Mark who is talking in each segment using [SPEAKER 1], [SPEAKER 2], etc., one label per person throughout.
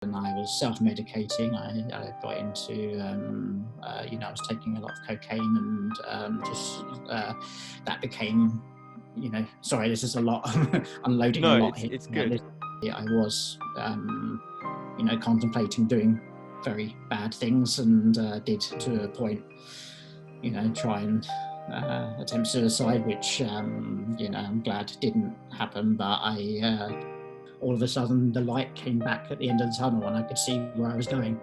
[SPEAKER 1] and I was self-medicating. I got into, I was taking a lot of cocaine, and that became, sorry, this is a lot, unloading a lot here.
[SPEAKER 2] It's good.
[SPEAKER 1] I was, contemplating doing very bad things, and did to a point, try and attempt suicide, which, I'm glad didn't happen, but all of a sudden the light came back at the end of the tunnel and I could see where I was going.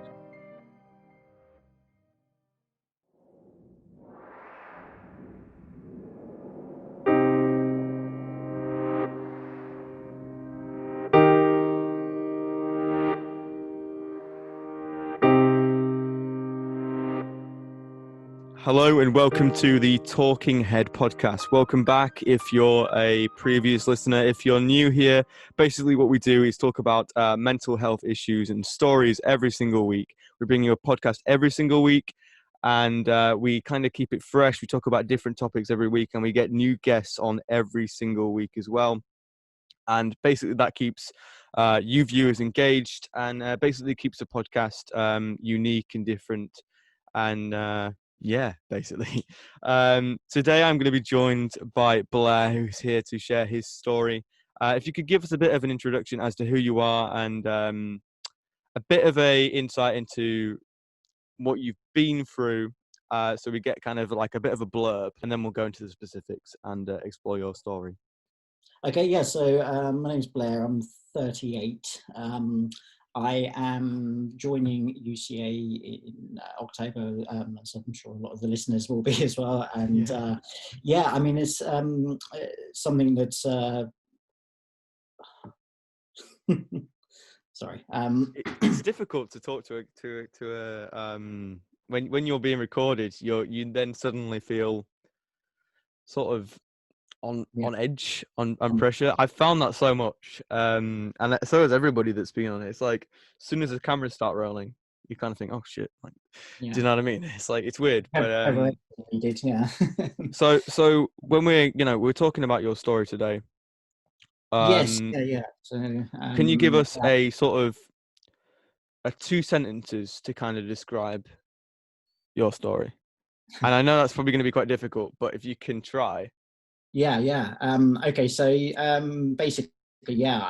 [SPEAKER 2] Hello and welcome to the Talking Head podcast. Welcome back if you're a previous listener. If you're new here, basically what we do is talk about mental health issues and stories every single week. We bring you a podcast every single week, and we kind of keep it fresh. We talk about different topics every week, and we get new guests on every single week as well. And basically that keeps you viewers engaged, and basically keeps the podcast unique and different. And yeah, basically. Today I'm going to be joined by Blair, who's here to share his story. If you could give us a bit of an introduction as to who you are, and a bit of a insight into what you've been through, so we get kind of like a bit of a blurb, and then we'll go into the specifics and explore your story.
[SPEAKER 1] Okay, yeah, so my name's Blair, I'm 38. I am joining UCA in October, as I'm sure a lot of the listeners will be as well. And I mean, it's something that's... Sorry.
[SPEAKER 2] It's difficult to talk to a when you're being recorded. You then suddenly feel sort of on edge, on pressure. I've found that so much, and so has everybody that's been on it. It's like as soon as the cameras start rolling, you kind of think, oh shit, like, do you know what I mean? It's like, it's weird, but
[SPEAKER 1] you did, yeah.
[SPEAKER 2] so when we're talking about your story today,
[SPEAKER 1] yes, yeah. So
[SPEAKER 2] can you give us a sort of two sentences to kind of describe your story? And I know that's probably going to be quite difficult, but if you can try.
[SPEAKER 1] Yeah. Okay, so basically, yeah,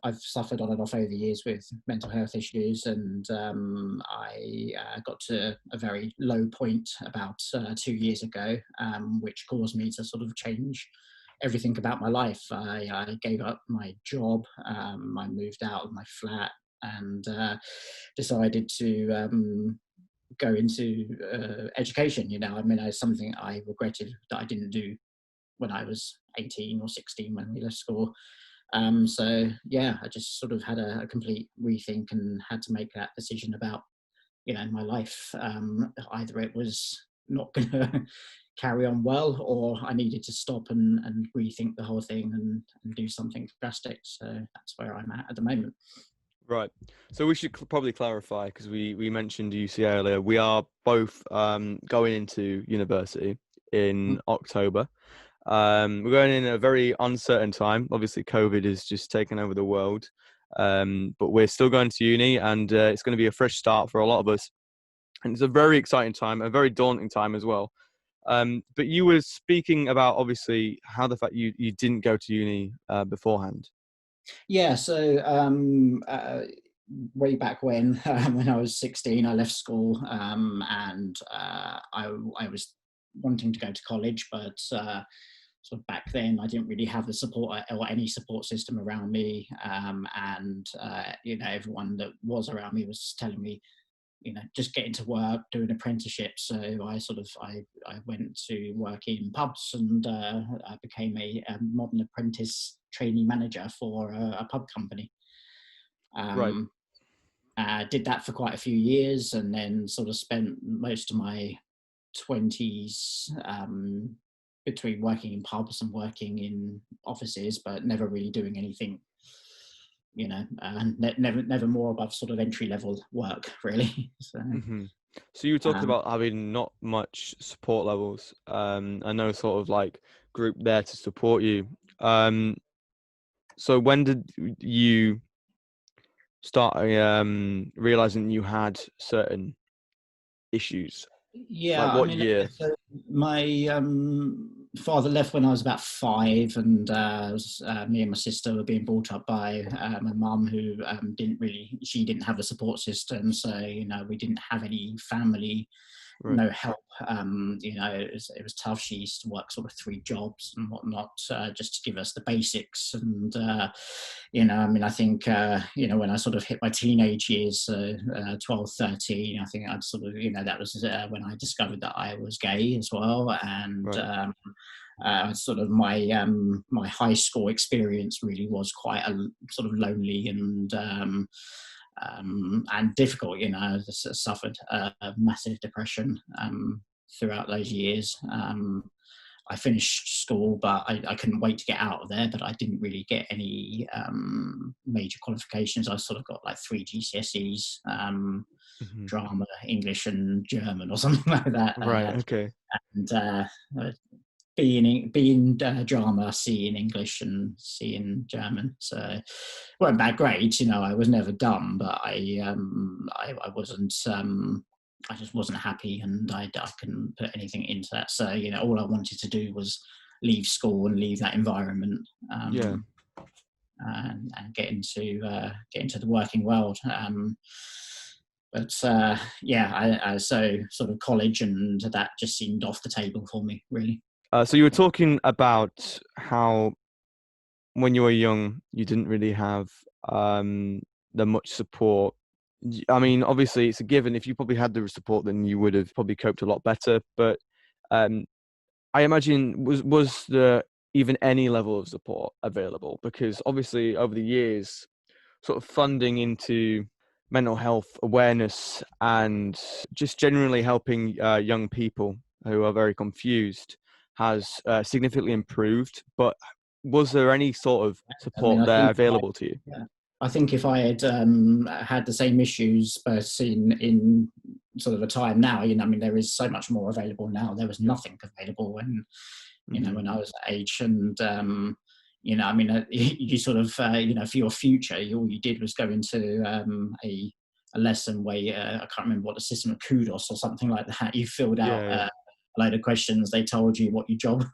[SPEAKER 1] I've suffered on and off over the years with mental health issues, and I got to a very low point about 2 years ago, which caused me to sort of change everything about my life. I gave up my job, I moved out of my flat, and decided to go into education. I mean, it's something I regretted that I didn't do when I was 18 or 16 when we left school. So yeah, I just sort of had a complete rethink and had to make that decision about, my life. Either it was not going to carry on well, or I needed to stop and rethink the whole thing and do something drastic. So that's where I'm at the moment.
[SPEAKER 2] Right. So we should probably clarify, because we mentioned UCA earlier. We are both going into university in October. We're going in a very uncertain time. Obviously, COVID is just taken over the world. But we're still going to uni, and it's going to be a fresh start for a lot of us. And it's a very exciting time, a very daunting time as well. But you were speaking about, obviously, how the fact you didn't go to uni beforehand.
[SPEAKER 1] Yeah, so way back when I was 16, I left school, and I was wanting to go to college, but sort of back then I didn't really have the support or any support system around me, and everyone that was around me was telling me, just get into work, do an apprenticeship. So I went to work in pubs, and I became a modern apprentice trainee manager for a pub company.
[SPEAKER 2] Right.
[SPEAKER 1] Did that for quite a few years, and then sort of spent most of my 20s between working in pubs and working in offices, but never really doing anything, never more above sort of entry level work, really.
[SPEAKER 2] So you were talking about having not much support levels, and no sort of like group there to support you. So when did you start realizing you had certain issues? Like
[SPEAKER 1] Yeah, I
[SPEAKER 2] what
[SPEAKER 1] mean,
[SPEAKER 2] year?
[SPEAKER 1] so my father left when I was about 5, and me and my sister were being brought up by my mum, who she didn't have a support system, so we didn't have any family,
[SPEAKER 2] Right.
[SPEAKER 1] no help. It was tough. She used to work sort of 3 jobs and whatnot, just to give us the basics. And I think when I sort of hit my teenage years, 12, 13, I think I'd sort of that was when I discovered that I was gay as well. And
[SPEAKER 2] Right.
[SPEAKER 1] sort of my high school experience really was quite a sort of lonely and difficult. I suffered a massive depression throughout those years. I finished school, but I couldn't wait to get out of there. But I didn't really get any major qualifications. I sort of got like 3 GCSEs,
[SPEAKER 2] Hmm.
[SPEAKER 1] drama, English, and German, or something like that.
[SPEAKER 2] Right. Okay.
[SPEAKER 1] And being drama, C in English, and C in German. So weren't bad grades. I was never dumb, but I wasn't. I just wasn't happy, and I couldn't put anything into that. So all I wanted to do was leave school and leave that environment,
[SPEAKER 2] Yeah.
[SPEAKER 1] and get into the working world. But so sort of college and that just seemed off the table for me, really.
[SPEAKER 2] So you were talking about how when you were young, you didn't really have the much support. I mean, obviously, it's a given. If you probably had the support, then you would have probably coped a lot better. But um, I imagine was there even any level of support available? Because obviously, over the years, sort of funding into mental health awareness and just generally helping young people who are very confused has significantly improved. But was there any sort of
[SPEAKER 1] I mean,
[SPEAKER 2] support
[SPEAKER 1] I
[SPEAKER 2] there
[SPEAKER 1] think
[SPEAKER 2] available to you?
[SPEAKER 1] yeah. I think if I had had the same issues, but in sort of a time now, I mean, there is so much more available now. There was
[SPEAKER 2] Yeah.
[SPEAKER 1] nothing available when
[SPEAKER 2] Hmm.
[SPEAKER 1] when I was that age. And I mean, you sort of for your future, all you did was go into a lesson where I can't remember what the system of kudos or something like that. You filled out
[SPEAKER 2] Yeah. Yeah.
[SPEAKER 1] a load of questions. They told you what your job,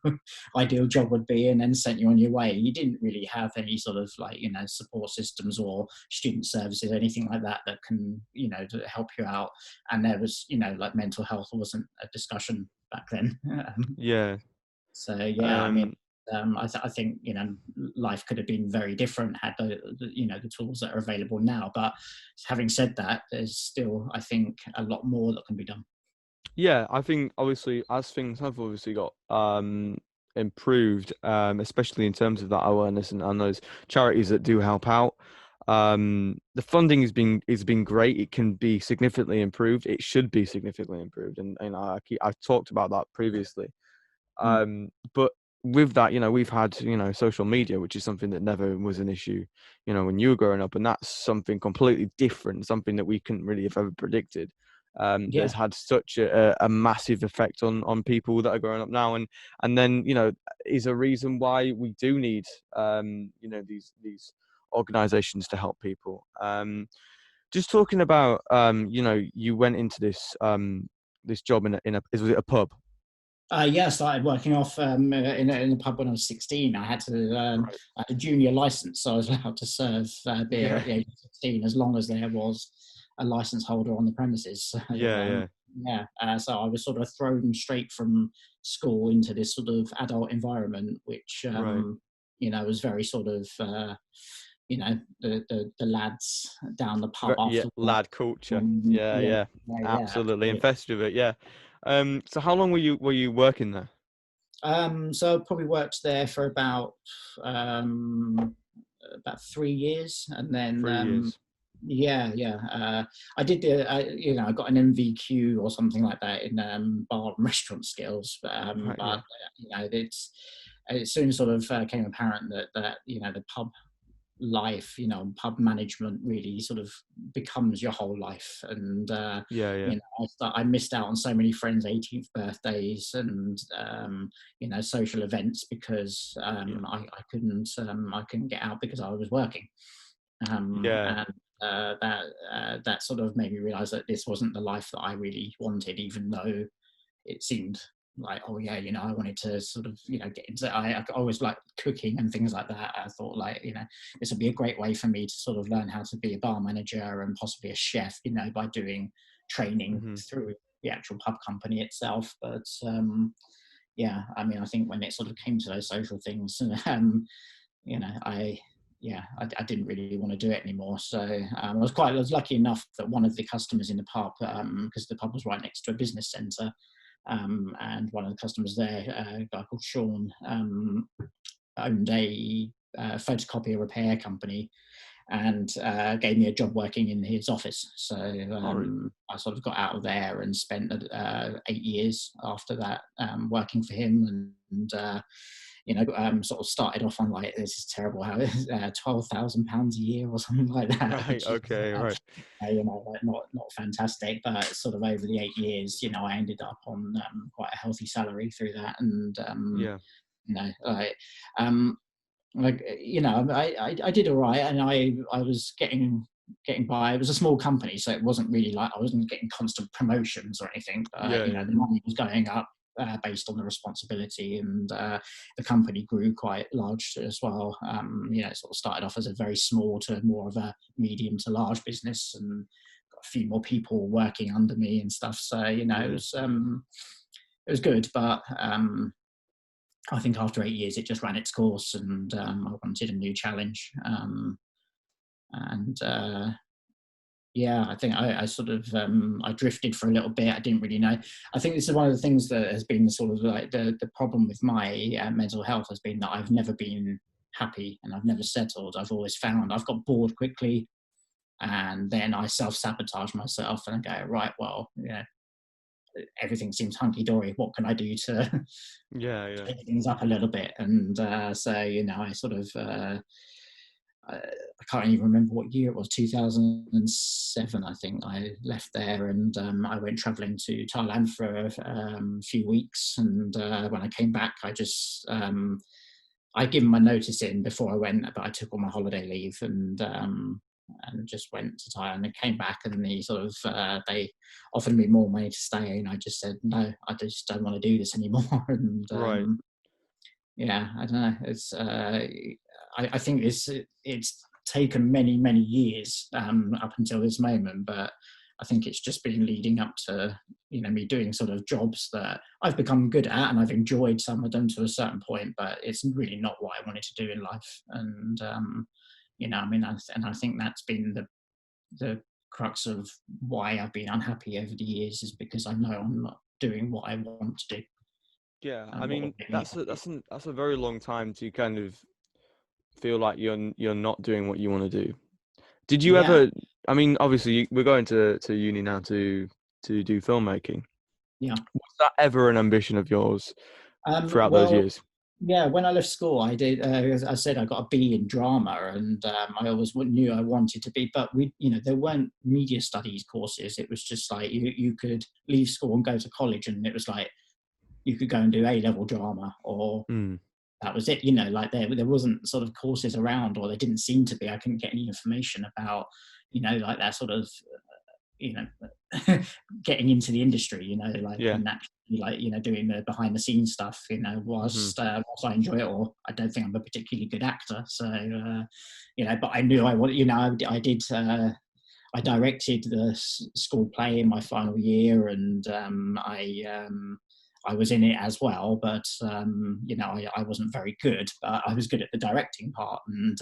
[SPEAKER 1] ideal job would be, and then sent you on your way. You didn't really have any sort of support systems or student services, anything like that can to help you out. And there was like mental health wasn't a discussion back then.
[SPEAKER 2] Yeah.
[SPEAKER 1] So yeah, I mean,
[SPEAKER 2] Um,
[SPEAKER 1] I think life could have been very different had the tools that are available now. But having said that, there's still, I think, a lot more that can be done.
[SPEAKER 2] Yeah, I think obviously as things have obviously got improved, especially in terms of that awareness and those charities that do help out. The funding has been great. It can be significantly improved. It should be significantly improved, and I've talked about that previously.
[SPEAKER 1] Mm.
[SPEAKER 2] But with that, we've had, social media, which is something that never was an issue, when you were growing up, and that's something completely different, something that we couldn't really have ever predicted.
[SPEAKER 1] Yeah,
[SPEAKER 2] That's had such a massive effect on people that are growing up now, and then is a reason why we do need these organizations to help people. Just talking about you went into this job in a was it a pub?
[SPEAKER 1] yeah. I started working off in a pub when I was 16. I had to
[SPEAKER 2] Right.
[SPEAKER 1] I had a junior license, so I was allowed to serve beer
[SPEAKER 2] Yeah.
[SPEAKER 1] at the age of 16 as long as there was a license holder on the premises. So
[SPEAKER 2] Yeah. Yeah.
[SPEAKER 1] yeah, so I was sort of thrown straight from school into this sort of adult environment, which
[SPEAKER 2] Right.
[SPEAKER 1] was very sort of the lads down the pub
[SPEAKER 2] Yeah,
[SPEAKER 1] after work.
[SPEAKER 2] lad culture. Yeah,
[SPEAKER 1] Yeah,
[SPEAKER 2] yeah,
[SPEAKER 1] yeah,
[SPEAKER 2] absolutely
[SPEAKER 1] absolutely.
[SPEAKER 2] infested with it. Yeah. So how long were you working there?
[SPEAKER 1] So I probably worked there for about 3 years, and then
[SPEAKER 2] 3 years.
[SPEAKER 1] I did I got an MVQ or something like that in bar and restaurant skills.
[SPEAKER 2] Right.
[SPEAKER 1] But
[SPEAKER 2] Yeah.
[SPEAKER 1] it soon sort of came apparent that the pub life, pub management really sort of becomes your whole life. And
[SPEAKER 2] Yeah. Yeah.
[SPEAKER 1] I missed out on so many friends' 18th birthdays and social events because
[SPEAKER 2] Yeah.
[SPEAKER 1] I couldn't get out because I was working.
[SPEAKER 2] Yeah.
[SPEAKER 1] And that sort of made me realize that this wasn't the life that I really wanted, even though it seemed like, oh yeah, I wanted to sort of, get into, I always liked cooking and things like that. I thought like, this would be a great way for me to sort of learn how to be a bar manager and possibly a chef, by doing training through the actual pub company itself. But yeah, I mean, I think when it sort of came to those social things, I didn't really want to do it anymore. So I was lucky enough that one of the customers in the pub, because the pub was right next to a business centre, and one of the customers there, a guy called Sean, owned a photocopier repair company, and gave me a job working in his office. So I sort of got out of there and spent 8 years after that working for him, and sort of started off on like, this is terrible, how £12,000 a year or something like that.
[SPEAKER 2] Right. Okay. Right.
[SPEAKER 1] Like not fantastic, but sort of over the 8 years, I ended up on quite a healthy salary through that, and I did all right, and I was getting by. It was a small company, so it wasn't really like I wasn't getting constant promotions or anything. The money was going up based on the responsibility, and the company grew quite large as well. It sort of started off as a very small to more of a medium to large business, and got a few more people working under me and stuff. So it was good, but I think after 8 years, it just ran its course, and I wanted a new challenge. I think I sort of I drifted for a little bit. I didn't really know. I think this is one of the things that has been sort of like the problem with my mental health has been that I've never been happy, and I've never settled. I've always found I've got bored quickly, and then I self-sabotage myself and I go, right, well, everything seems hunky-dory. What can I do to take things up a little bit? And so I sort of I can't even remember what year it was, 2007 I think I left there, and I went traveling to Thailand for a few weeks, and when I came back I just I'd given my notice in before I went, but I took all my holiday leave and just went to Thailand and came back, and they sort of they offered me more money to stay, and I just said no, I just don't want to do this anymore. And I don't know, it's I think it's taken many years up until this moment, but I think it's just been leading up to me doing sort of jobs that I've become good at, and I've enjoyed some of them to a certain point, but it's really not what I wanted to do in life. And I think that's been the crux of why I've been unhappy over the years, is because I know I'm not doing what I want to do.
[SPEAKER 2] Yeah, I mean, that's a very long time to kind of feel like you're not doing what you want to do. Did you ever? I mean, obviously we're going to uni now to do filmmaking.
[SPEAKER 1] Yeah.
[SPEAKER 2] Was that ever an ambition of yours throughout those years?
[SPEAKER 1] Yeah, when I left school, I did. As I said, I got a B in drama, and I always knew I wanted to be. But there weren't media studies courses. It was just like you could leave school and go to college, and it was like you could go and do A-level drama, or that was it. Like there wasn't sort of courses around, or there didn't seem to be. I couldn't get any information about, like that sort of, getting into the industry. And actually, doing the behind the scenes stuff. Whilst I enjoy it, or I don't think I'm a particularly good actor. So, but I knew I wanted. I did. I directed the school play in my final year, and I was in it as well, but I wasn't very good, but I was good at the directing part. And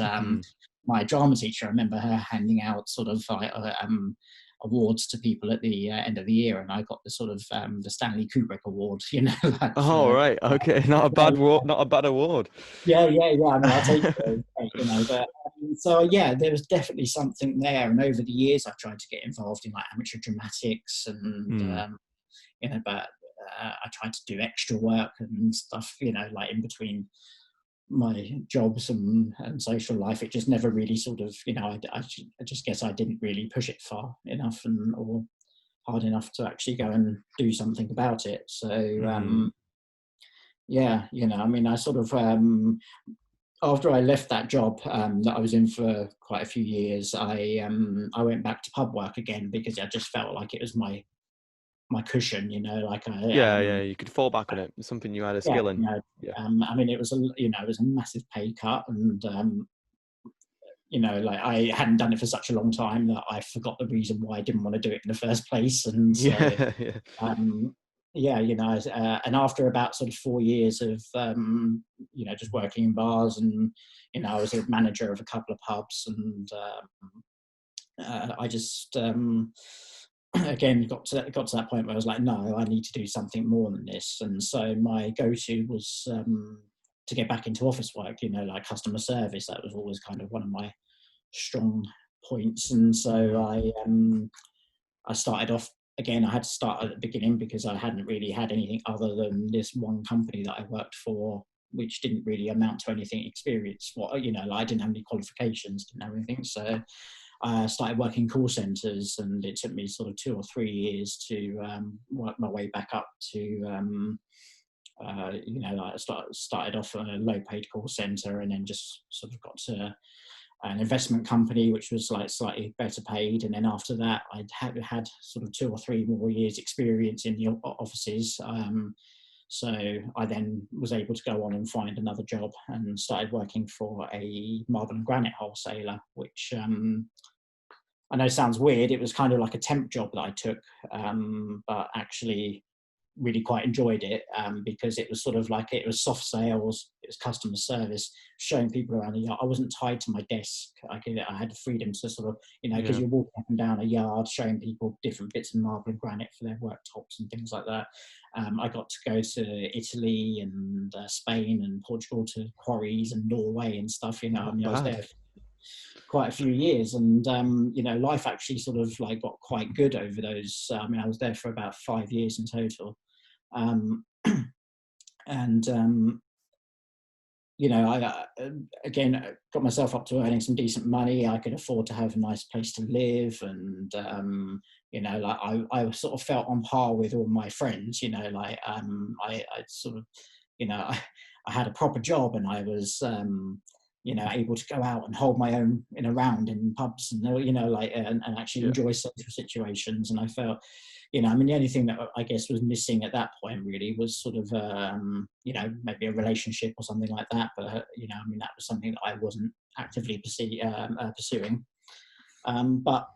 [SPEAKER 1] my drama teacher, I remember her handing out sort of like awards to people at the end of the year, and I got the sort of the Stanley Kubrick Award. Like,
[SPEAKER 2] right, okay, not a bad award.
[SPEAKER 1] Yeah. I mean, I'll take it. But so there was definitely something there, and over the years, I've tried to get involved in like amateur dramatics, and but I tried to do extra work and stuff, like in between my jobs and social life. It just never really sort of, I just guess I didn't really push it far enough or hard enough to actually go and do something about it. So, I mean, I sort of, after I left that job that I was in for quite a few years, I went back to pub work again because I just felt like it was my cushion, like
[SPEAKER 2] Yeah, you could fall back on it. It's something you had a
[SPEAKER 1] yeah,
[SPEAKER 2] skill in. Yeah.
[SPEAKER 1] I mean, it was a massive pay cut, and like I hadn't done it for such a long time that I forgot the reason why I didn't want to do it in the first place, and so
[SPEAKER 2] Yeah, yeah.
[SPEAKER 1] um, yeah, and after about sort of 4 years of just working in bars, and I was a manager of a couple of pubs, and I just again got to that point where I was like, no, I need to do something more than this. And so my go-to was to get back into office work, like customer service. That was always kind of one of my strong points. And so I started off again. I had to start at the beginning because I hadn't really had anything other than this one company that I worked for, which didn't really amount to anything experience. Like I didn't have any qualifications, didn't have anything. So I started working call centres, and it took me sort of 2 or 3 years to work my way back up to, like I started off on a low-paid call centre, and then just sort of got to an investment company, which was like slightly better paid. And then after that, I'd had sort of 2 or 3 more years experience in the offices. So I then was able to go on and find another job and started working for a marble and granite wholesaler, which I know sounds weird. It was kind of like a temp job that I took, but actually really quite enjoyed it because it was sort of like it was soft sales, it was customer service, showing people around the yard. I wasn't tied to my desk. I had the freedom to sort of, because
[SPEAKER 2] Yeah.
[SPEAKER 1] you're walking up and down a yard, showing people different bits of marble and granite for their worktops and things like that. I got to go to Italy and Spain and Portugal to quarries and Norway and stuff. I
[SPEAKER 2] Not
[SPEAKER 1] mean, I was
[SPEAKER 2] bad.
[SPEAKER 1] there quite a few years, and life actually sort of like got quite good over those. I mean, I was there for about 5 years in total. um, and I got myself up to earning some decent money. I could afford to have a nice place to live, and like I sort of felt on par with all my friends. I sort of, I had a proper job, and I was able to go out and hold my own in a round in pubs, and and actually
[SPEAKER 2] Yeah.
[SPEAKER 1] enjoy social situations. And I felt, I mean, the only thing that I guess was missing at that point really was sort of, maybe a relationship or something like that. But, I mean, that was something that I wasn't actively pursuing. But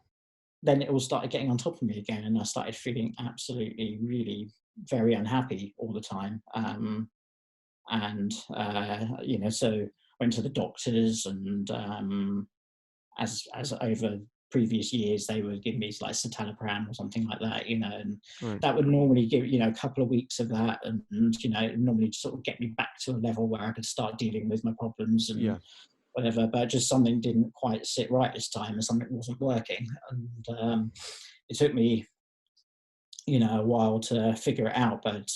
[SPEAKER 1] then it all started getting on top of me again, and I started feeling absolutely, really very unhappy all the time. So went to the doctors, and as over previous years, they would give me like citalopram or something like that, and
[SPEAKER 2] Right.
[SPEAKER 1] that would normally give, a couple of weeks of that, and normally sort of get me back to a level where I could start dealing with my problems and
[SPEAKER 2] Yeah.
[SPEAKER 1] whatever. But just something didn't quite sit right this time, and something wasn't working, and it took me, a while to figure it out. But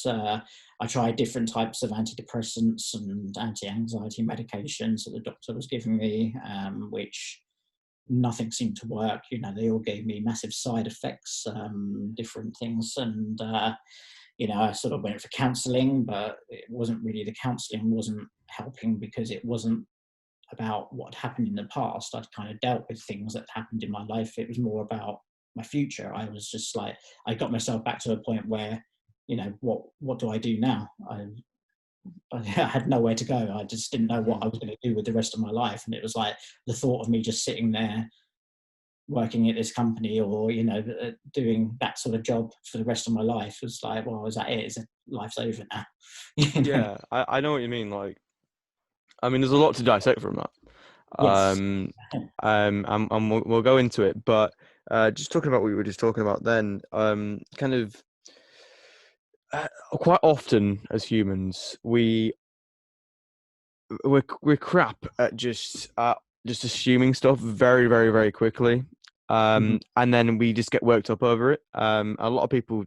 [SPEAKER 1] I tried different types of antidepressants and anti-anxiety medications that the doctor was giving me, which nothing seemed to work. They all gave me massive side effects, different things. And, I sort of went for counseling, but it wasn't really, the counseling wasn't helping because it wasn't about what happened in the past. I'd kind of dealt with things that happened in my life. It was more about my future. I was just like, I got myself back to a point where, what do I do now? I had nowhere to go. I just didn't know what I
[SPEAKER 2] Mm.
[SPEAKER 1] was going to do with the rest of my life. And it was like the thought of me just sitting there working at this company, or doing that sort of job for the rest of my life was like, well, is that it? Is it, life's over now? you know?
[SPEAKER 2] Yeah, I know what you mean. Like, I mean, there's a lot to dissect from that.
[SPEAKER 1] Yes.
[SPEAKER 2] And we'll go into it, but just talking about what we were just talking about then, kind of quite often as humans, we're crap at just assuming stuff very, very, very quickly.
[SPEAKER 1] Mhm.
[SPEAKER 2] And then we just get worked up over it. A lot of people,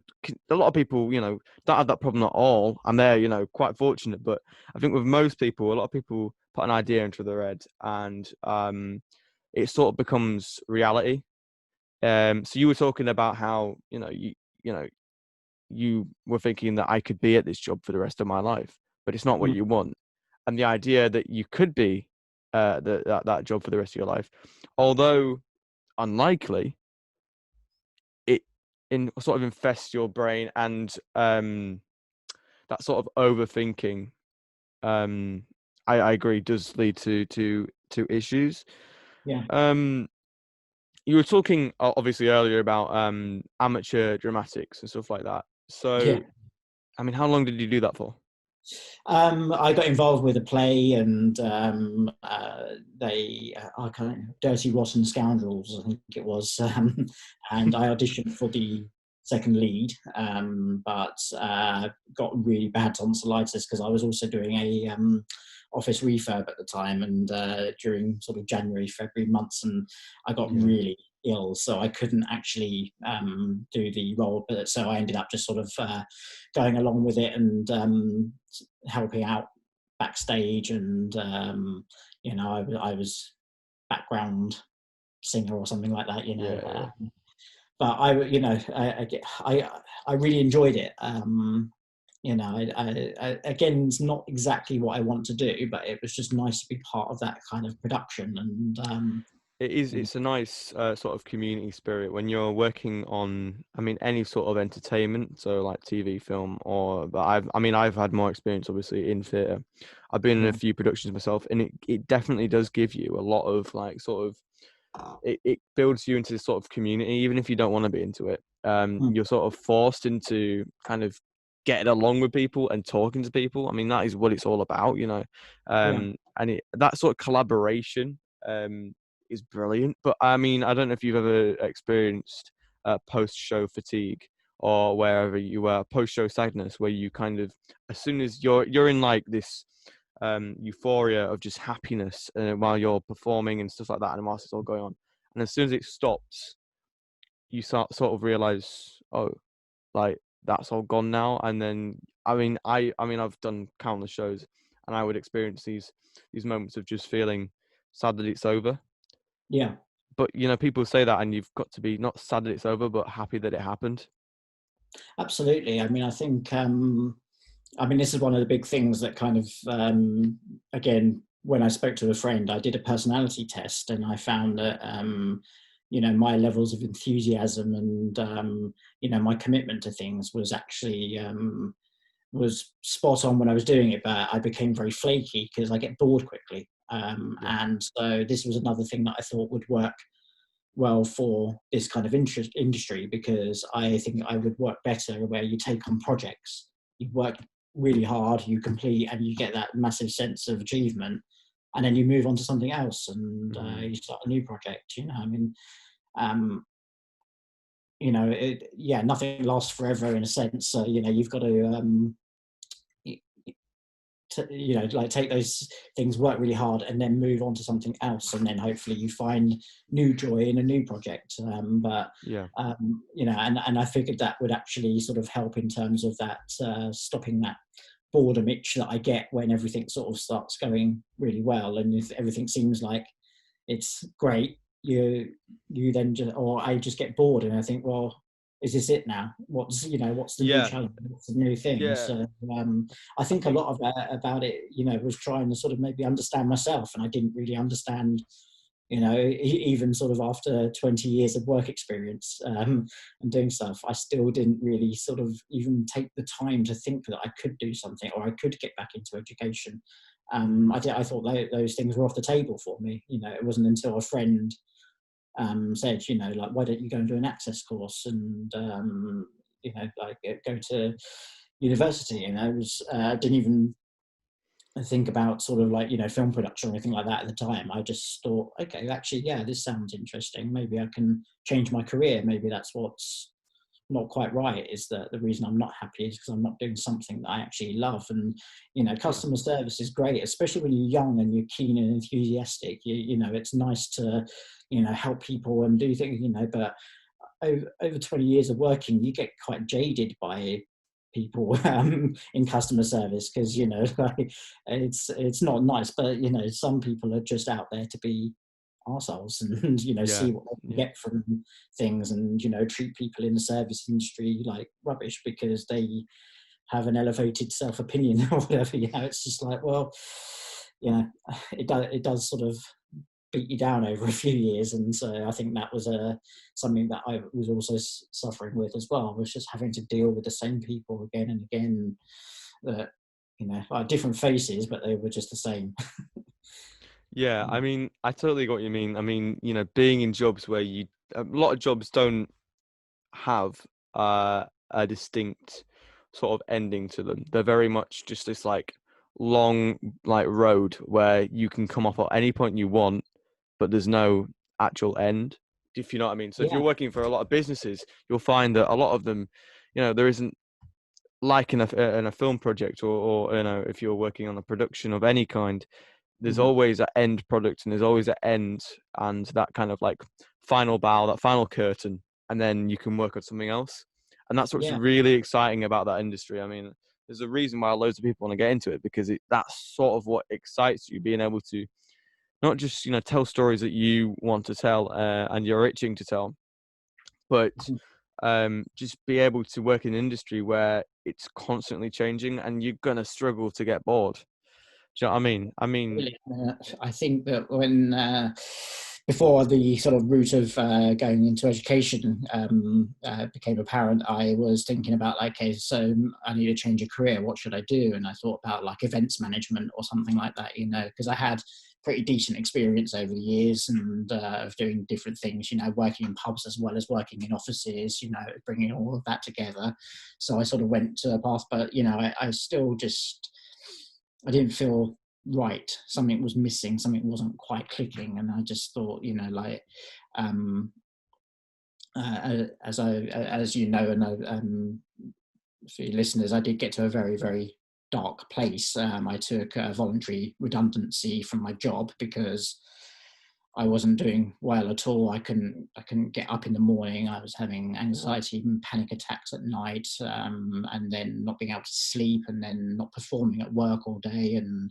[SPEAKER 2] don't have that problem at all, and they're, quite fortunate. But I think with most people, a lot of people put an idea into their head, and it sort of becomes reality. So you were talking about how, you know, you were thinking that I could be at this job for the rest of my life, but it's not what
[SPEAKER 1] Mm.
[SPEAKER 2] you want. And the idea that you could be that job for the rest of your life. Although unlikely, it sort of infests your brain, and that sort of overthinking, I agree, does lead to issues.
[SPEAKER 1] Yeah.
[SPEAKER 2] You were talking obviously earlier about amateur dramatics and stuff like that.
[SPEAKER 1] Yeah.
[SPEAKER 2] So, I mean, how long did you do that for?
[SPEAKER 1] I got involved with a play, and I kind of Dirty Rotten Scoundrels, I think it was, and I auditioned for the second lead, but got really bad tonsillitis because I was also doing a office refurb at the time, and during sort of January, February months, and I got really ill, so I couldn't actually do the role. But so I ended up just sort of going along with it and helping out backstage, and I was background singer or something like that,
[SPEAKER 2] Yeah.
[SPEAKER 1] but I really enjoyed it. Again, it's not exactly what I want to do, but it was just nice to be part of that kind of production. And
[SPEAKER 2] It is. It's a nice sort of community spirit when you're working on, I mean, any sort of entertainment, so like TV, film, but I've had more experience obviously in theatre. I've been in a few productions myself, and it definitely does give you a lot of like sort of, it builds you into this sort of community, even if you don't want to be into it. You're sort of forced into kind of getting along with people and talking to people. I mean, that is what it's all about,
[SPEAKER 1] yeah,
[SPEAKER 2] and that sort of collaboration is brilliant. But I mean, I don't know if you've ever experienced post-show fatigue, or wherever you were, post-show sadness, where you kind of, as soon as you're in like this euphoria of just happiness while you're performing and stuff like that, and whilst it's all going on, and as soon as it stops, you sort of realize, oh, like that's all gone now. And then I mean I've done countless shows, and I would experience these moments of just feeling sad that it's over.
[SPEAKER 1] yeah.
[SPEAKER 2] But people say that, and you've got to be not sad that it's over, but happy that it happened.
[SPEAKER 1] Absolutely. I mean, I think, this is one of the big things that kind of, again, when I spoke to a friend, I did a personality test, and I found that, my levels of enthusiasm and, my commitment to things was actually, was spot on when I was doing it, but I became very flaky because I get bored quickly.
[SPEAKER 2] Yeah.
[SPEAKER 1] And so this was another thing that I thought would work well for this kind of industry, because I think I would work better where you take on projects, you work really hard, you complete, and you get that massive sense of achievement, and then you move on to something else, and you start a new project. Um, nothing lasts forever in a sense. So you've got to like take those things, work really hard, and then move on to something else, and then hopefully you find new joy in a new project.
[SPEAKER 2] Yeah.
[SPEAKER 1] And I figured that would actually sort of help in terms of that, stopping that boredom itch that I get when everything sort of starts going really well, and if everything seems like it's great, you then just, or I just get bored, and I think, well, is this it now? What's the new
[SPEAKER 2] Yeah.
[SPEAKER 1] challenge? What's the new thing?
[SPEAKER 2] Yeah.
[SPEAKER 1] So I
[SPEAKER 2] I
[SPEAKER 1] think a
[SPEAKER 2] think.
[SPEAKER 1] lot of about it, was trying to sort of maybe understand myself, and I didn't really understand, even sort of after 20 years of work experience, and doing stuff, I still didn't really sort of even take the time to think that I could do something, or I could get back into education. I thought those things were off the table for me. It wasn't until a friend said, like, why don't you go and do an access course, and like go to university. And I didn't even think about sort of like film production or anything like that at the time. I just thought, okay, actually, yeah, this sounds interesting. Maybe I can change my career. Maybe that's what's not quite right, is that the reason I'm not happy is because I'm not doing something that I actually love. And
[SPEAKER 2] Yeah.
[SPEAKER 1] customer service is great, especially when you're young and you're keen and enthusiastic. It's nice to help people and do things, but over 20 years of working, you get quite jaded by people in customer service, because like, it's not nice, but some people are just out there to be arseholes and
[SPEAKER 2] Yeah.
[SPEAKER 1] see what they can
[SPEAKER 2] Yeah.
[SPEAKER 1] get from things, and treat people in the service industry like rubbish because they have an elevated self-opinion or whatever. It's just like, well, you know, it does sort of beat you down over a few years. And so I think that was something that I was also suffering with as well, was just having to deal with the same people again and again, that, like different faces, but they were just the same.
[SPEAKER 2] Yeah, I mean, I totally got what you mean. I mean, being in jobs where a lot of jobs don't have a distinct sort of ending to them. They're very much just this like long like road where you can come off at any point you want, but there's no actual end, if you know what I mean. So if you're
[SPEAKER 1] Yeah.
[SPEAKER 2] working for a lot of businesses, you'll find that a lot of them, there isn't, like in a film project, or if you're working on a production of any kind, there's
[SPEAKER 1] Mhm.
[SPEAKER 2] always an end product, and there's always an end, and that kind of like final bow, that final curtain, and then you can work on something else. And that's what's
[SPEAKER 1] Yeah.
[SPEAKER 2] really exciting about that industry. I mean, there's a reason why loads of people want to get into it, because that's sort of what excites you, being able to not just tell stories that you want to tell, and you're itching to tell, but
[SPEAKER 1] Mhm.
[SPEAKER 2] just be able to work in an industry where it's constantly changing and you're gonna struggle to get bored. Do you know what I mean? I mean,
[SPEAKER 1] Really, I think that when before the sort of route of going into education became apparent, I was thinking about, like, okay, so I need to change a career. What should I do? And I thought about like events management or something like that, because I had pretty decent experience over the years, and of doing different things, working in pubs as well as working in offices, bringing all of that together. So I sort of went to a path, but I still just, I didn't feel right. Something was missing. Something wasn't quite clicking, and I just thought, like, um, as you know, and for your listeners, I did get to a very, very dark place. I took a voluntary redundancy from my job because I wasn't doing well at all. I couldn't get up in the morning. I was having anxiety and panic attacks at night, and then not being able to sleep, and then not performing at work all day, and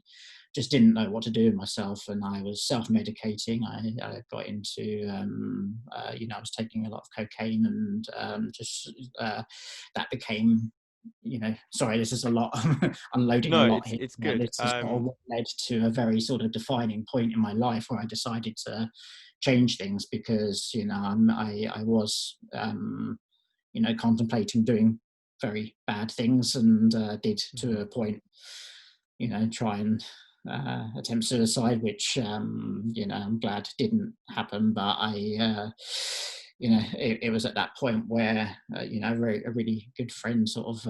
[SPEAKER 1] just didn't know what to do with myself. And I was self-medicating. I got into, I was taking a lot of cocaine, and that became, sorry, this is a lot, unloading a
[SPEAKER 2] no,
[SPEAKER 1] lot
[SPEAKER 2] it's
[SPEAKER 1] here.
[SPEAKER 2] it's
[SPEAKER 1] And
[SPEAKER 2] good.
[SPEAKER 1] this is sort of what led to a very sort of defining point in my life where I decided to change things, because, I was, contemplating doing very bad things, and did, to a point, try and attempt suicide, which, I'm glad didn't happen. But it was at that point where, a really good friend sort of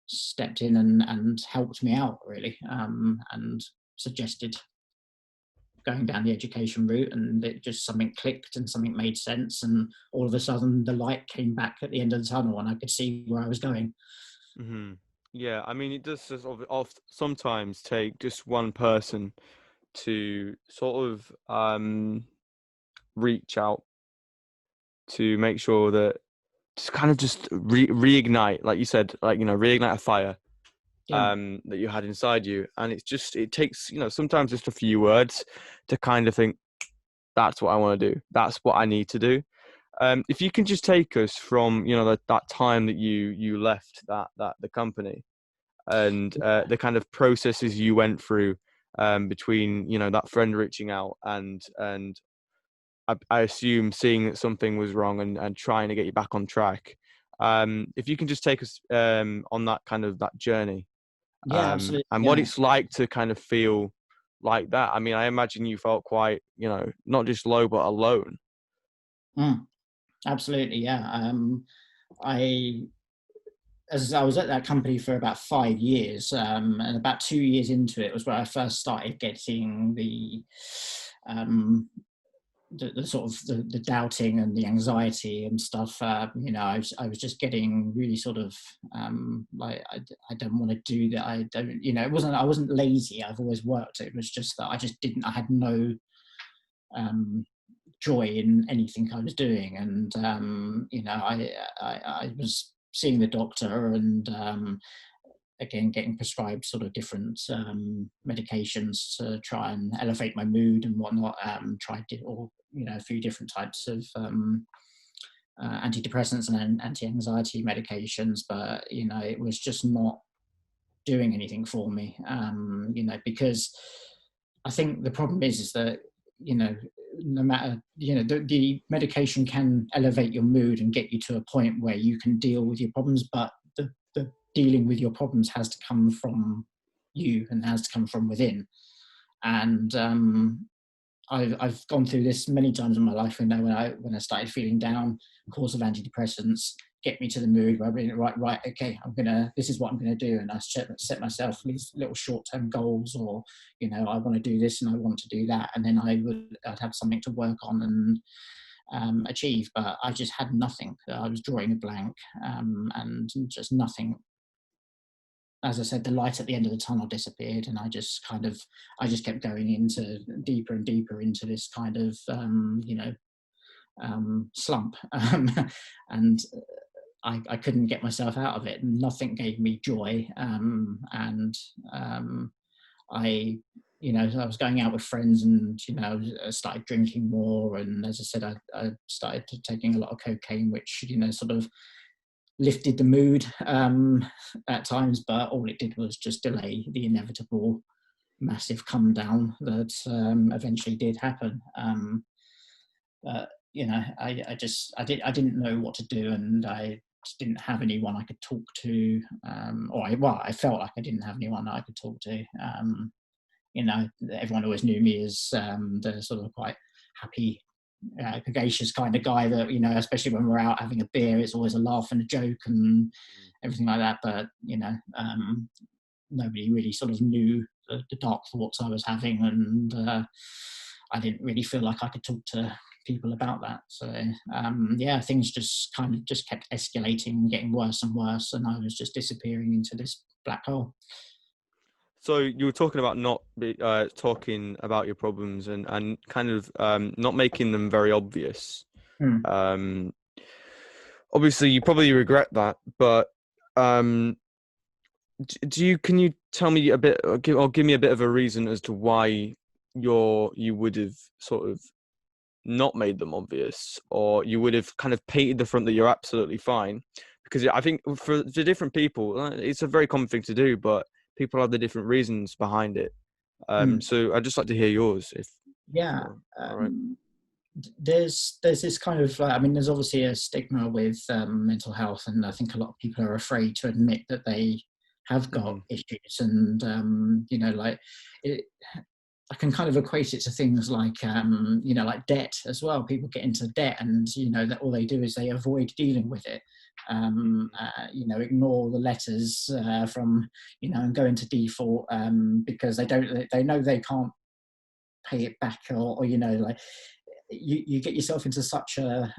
[SPEAKER 1] stepped in and helped me out, really, and suggested going down the education route, and it just, something clicked and something made sense, and all of a sudden the light came back at the end of the tunnel, and I could see where I was going.
[SPEAKER 2] Hmm. Yeah, I mean, it does sometimes take just one person to sort of reach out to make sure that just kind of just reignite, like you said, like reignite a fire
[SPEAKER 1] Yeah.
[SPEAKER 2] that you had inside you. And it takes sometimes just a few words to kind of think, that's what I want to do, that's what I need to do. If you can just take us from that time that you left the company, and the kind of processes you went through, between that friend reaching out, and I assume seeing that something was wrong, and trying to get you back on track. If you can just take us on that kind of that journey,
[SPEAKER 1] Yeah, absolutely.
[SPEAKER 2] and what
[SPEAKER 1] Yeah.
[SPEAKER 2] it's like to kind of feel like that. I mean, I imagine you felt quite, not just low, but alone.
[SPEAKER 1] Mm, absolutely. Yeah. I As I was at that company for about 5 years, and about 2 years into it was where I first started getting um, the sort of the doubting and the anxiety and stuff. I was just getting really sort of, like, I don't want to do that. I don't, I wasn't lazy. I've always worked. It was just that I just didn't. I had no um, joy in anything I was doing, and I was seeing the doctor, and again getting prescribed sort of different medications to try and elevate my mood and whatnot. Tried it all, a few different types of antidepressants and anti-anxiety medications, but it was just not doing anything for me. Because I think the problem is that, no matter, the medication can elevate your mood and get you to a point where you can deal with your problems, but the dealing with your problems has to come from you and has to come from within. And I've gone through this many times in my life. When I started feeling down, course of antidepressants get me to the mood where I'm being right, okay, this is what I'm gonna do, and I set myself these little short-term goals, or I want to do this and I want to do that, and then I'd have something to work on and achieve. But I just had nothing. I was drawing a blank, and just nothing. As I said, the light at the end of the tunnel disappeared, and I just kept going into deeper and deeper into this kind of slump, and I couldn't get myself out of it. Nothing gave me joy, and I I was going out with friends, and I started drinking more, and as I said, I started taking a lot of cocaine, which sort of lifted the mood at times, but all it did was just delay the inevitable massive come down that eventually did happen. But I didn't know what to do, and I just didn't have anyone I could talk to, I felt like I didn't have anyone that I could talk to. Everyone always knew me as the sort of quite happy, gregarious kind of guy that, especially when we're out having a beer, it's always a laugh and a joke and everything like that. But, nobody really sort of knew the dark thoughts I was having, and I didn't really feel like I could talk to people about that. So, things just kept escalating, getting worse and worse, and I was just disappearing into this black hole.
[SPEAKER 2] So you were talking about not talking about your problems and kind of not making them very obvious. Obviously, you probably regret that, but can you tell me a bit, or give me a bit of a reason as to why you would have sort of not made them obvious, or you would have kind of painted the front that you're absolutely fine? Because I think for different people, it's a very common thing to do, but people have the different reasons behind it. So I'd just like to hear yours. All right.
[SPEAKER 1] There's this kind of, there's obviously a stigma with mental health, and I think a lot of people are afraid to admit that they have got issues, and I can kind of equate it to things like like debt as well. People get into debt, and that all they do is they avoid dealing with it. Ignore the letters from and go into default because they know they can't pay it back, or you get yourself into such a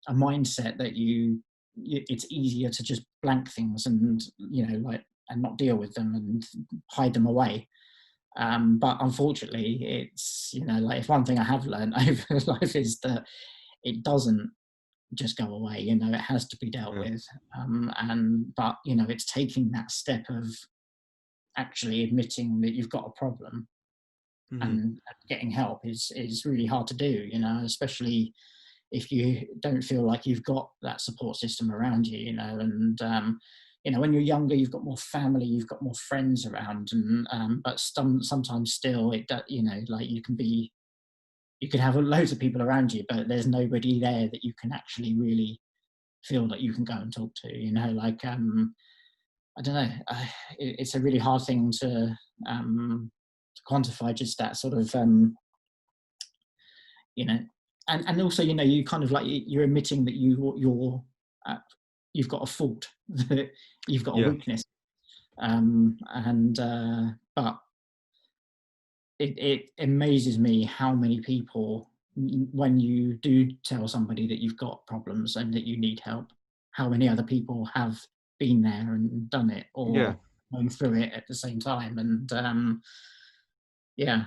[SPEAKER 1] mindset that it's easier to just blank things and and not deal with them and hide them away. But unfortunately, it's if one thing I have learned over life is that it doesn't just go away. It has to be dealt with. But it's taking that step of actually admitting that you've got a problem and getting help is really hard to do. Especially if you don't feel like you've got that support system around you. And when you're younger, you've got more family, you've got more friends around, and but sometimes still you could have loads of people around you, but there's nobody there that you can actually really feel that you can go and talk to. I don't know. It's a really hard thing to quantify, just that sort of and also you kind of like you're admitting that you've got a fault, that you've got a weakness, but it amazes me how many people, when you do tell somebody that you've got problems and that you need help, how many other people have been there and done it, or going through it at the same time. And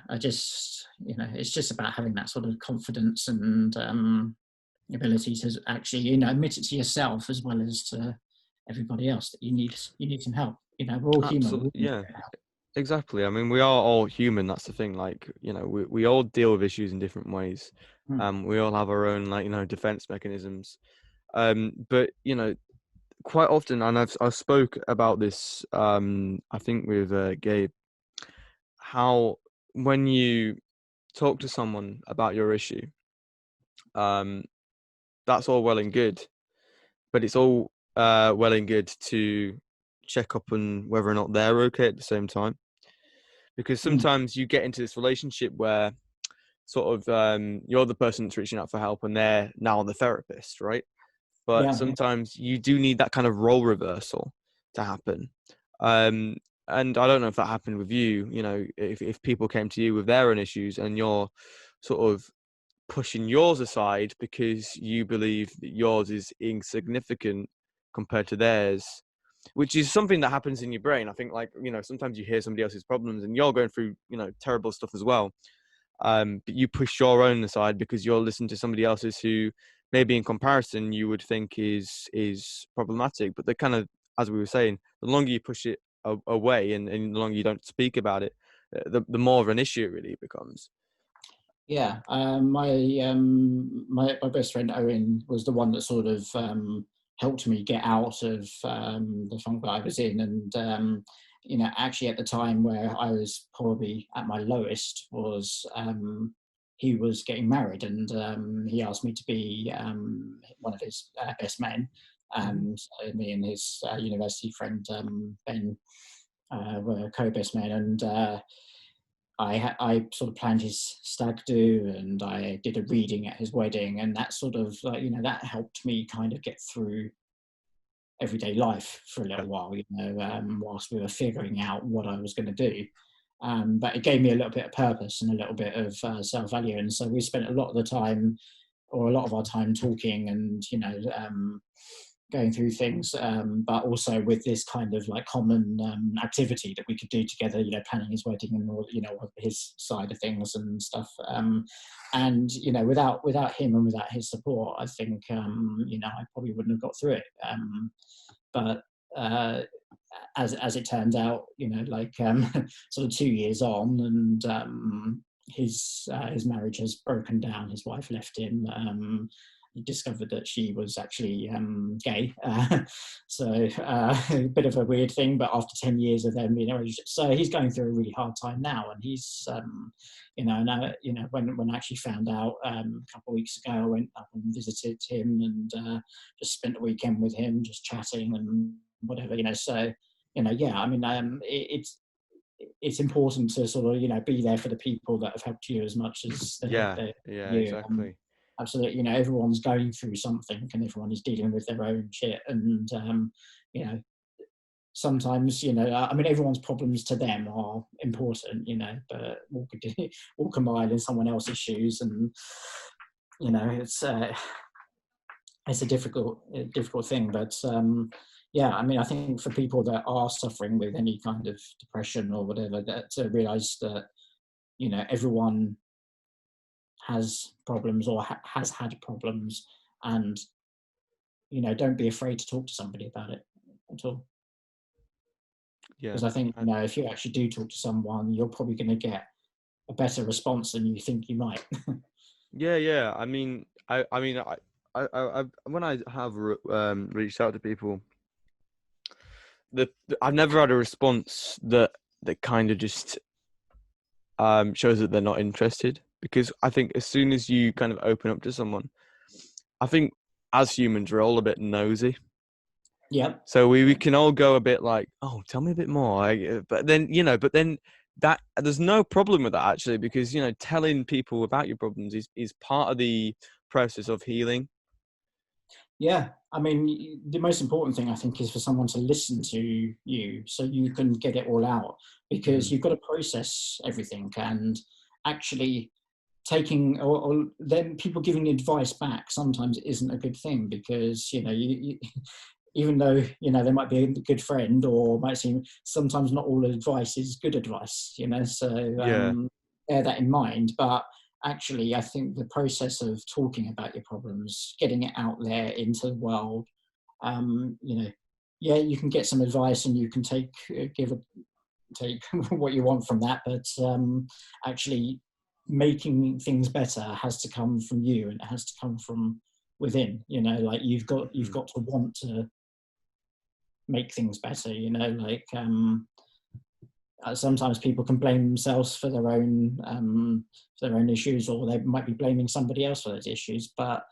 [SPEAKER 1] I just it's just about having that sort of confidence and ability to actually admit it to yourself as well as to everybody else that you need some help. We're all human.
[SPEAKER 2] Exactly. I mean, we are all human. That's the thing. Like, we all deal with issues in different ways. We all have our own defense mechanisms. But quite often, and I've spoke about this I think with Gabe, how when you talk to someone about your issue, that's all well and good, but it's all well and good to check up on whether or not they're okay at the same time, because
[SPEAKER 1] Mm.
[SPEAKER 2] sometimes you get into this relationship where sort of you're the person that's reaching out for help and they're now the therapist, right? But
[SPEAKER 1] Yeah.
[SPEAKER 2] sometimes you do need that kind of role reversal to happen. Um, and I don't know if that happened with you, if people came to you with their own issues and you're sort of pushing yours aside because you believe that yours is insignificant compared to theirs, which is something that happens in your brain. I think, like, sometimes you hear somebody else's problems and you're going through, terrible stuff as well. But you push your own aside because you're listening to somebody else's who maybe in comparison you would think is problematic. But the kind of, as we were saying, the longer you push it away and the longer you don't speak about it, the more of an issue it really becomes.
[SPEAKER 1] Yeah, my best friend Owen was the one that sort of helped me get out of the funk that I was in, and actually at the time where I was probably at my lowest was he was getting married, and he asked me to be one of his best men, and me and his university friend Ben were co-best men, and I sort of planned his stag do, and I did a reading at his wedding, and that sort of that helped me kind of get through everyday life for a
[SPEAKER 2] Yeah.
[SPEAKER 1] little while, whilst we were figuring out what I was going to do. But it gave me a little bit of purpose and a little bit of self-value, and so we spent a lot of the time, or a lot of our time, talking and going through things, but also with this kind of like common activity that we could do together, planning his wedding and all, his side of things and stuff. And without him and without his support, I think I probably wouldn't have got through it. But as it turns out, sort of 2 years on, and his marriage has broken down. His wife left him. He discovered that she was actually gay. So a bit of a weird thing, but after 10 years of them being in a relationship, so he's going through a really hard time now. And he's, now, when I actually found out a couple of weeks ago, I went up and visited him and just spent the weekend with him, just chatting and whatever, so, yeah, I mean, it's important to sort of, be there for the people that have helped you as much as
[SPEAKER 2] Yeah,
[SPEAKER 1] you.
[SPEAKER 2] exactly.
[SPEAKER 1] Absolutely, everyone's going through something, and everyone is dealing with their own shit. And sometimes, I mean, everyone's problems to them are important, but walk a mile in someone else's shoes, and it's a difficult thing. But yeah, I mean, I think for people that are suffering with any kind of depression or whatever, that to realize that everyone has problems or has had problems, and don't be afraid to talk to somebody about it at all,
[SPEAKER 2] Yeah.
[SPEAKER 1] because I think if you actually do talk to someone, you're probably going to get a better response than you think you might.
[SPEAKER 2] Yeah. I mean, I when I have reached out to people, I've never had a response that kind of just shows that they're not interested. Because I think as soon as you kind of open up to someone, I think as humans we're all a bit nosy.
[SPEAKER 1] Yep.
[SPEAKER 2] So we can all go a bit like, oh, tell me a bit more. But then that there's no problem with that actually, because telling people about your problems is part of the process of healing.
[SPEAKER 1] Yeah, I mean, the most important thing I think is for someone to listen to you, so you can get it all out, because you've got to process everything. And actually taking or then people giving advice back sometimes isn't a good thing, because you even though they might be a good friend, or might seem, sometimes not all advice is good advice, so
[SPEAKER 2] Yeah.
[SPEAKER 1] bear that in mind. But actually, I think the process of talking about your problems, getting it out there into the world, yeah, you can get some advice and you can take what you want from that, but actually making things better has to come from you, and it has to come from within. Like you've got to want to make things better. sometimes people can blame themselves for their own issues, or they might be blaming somebody else for those issues. But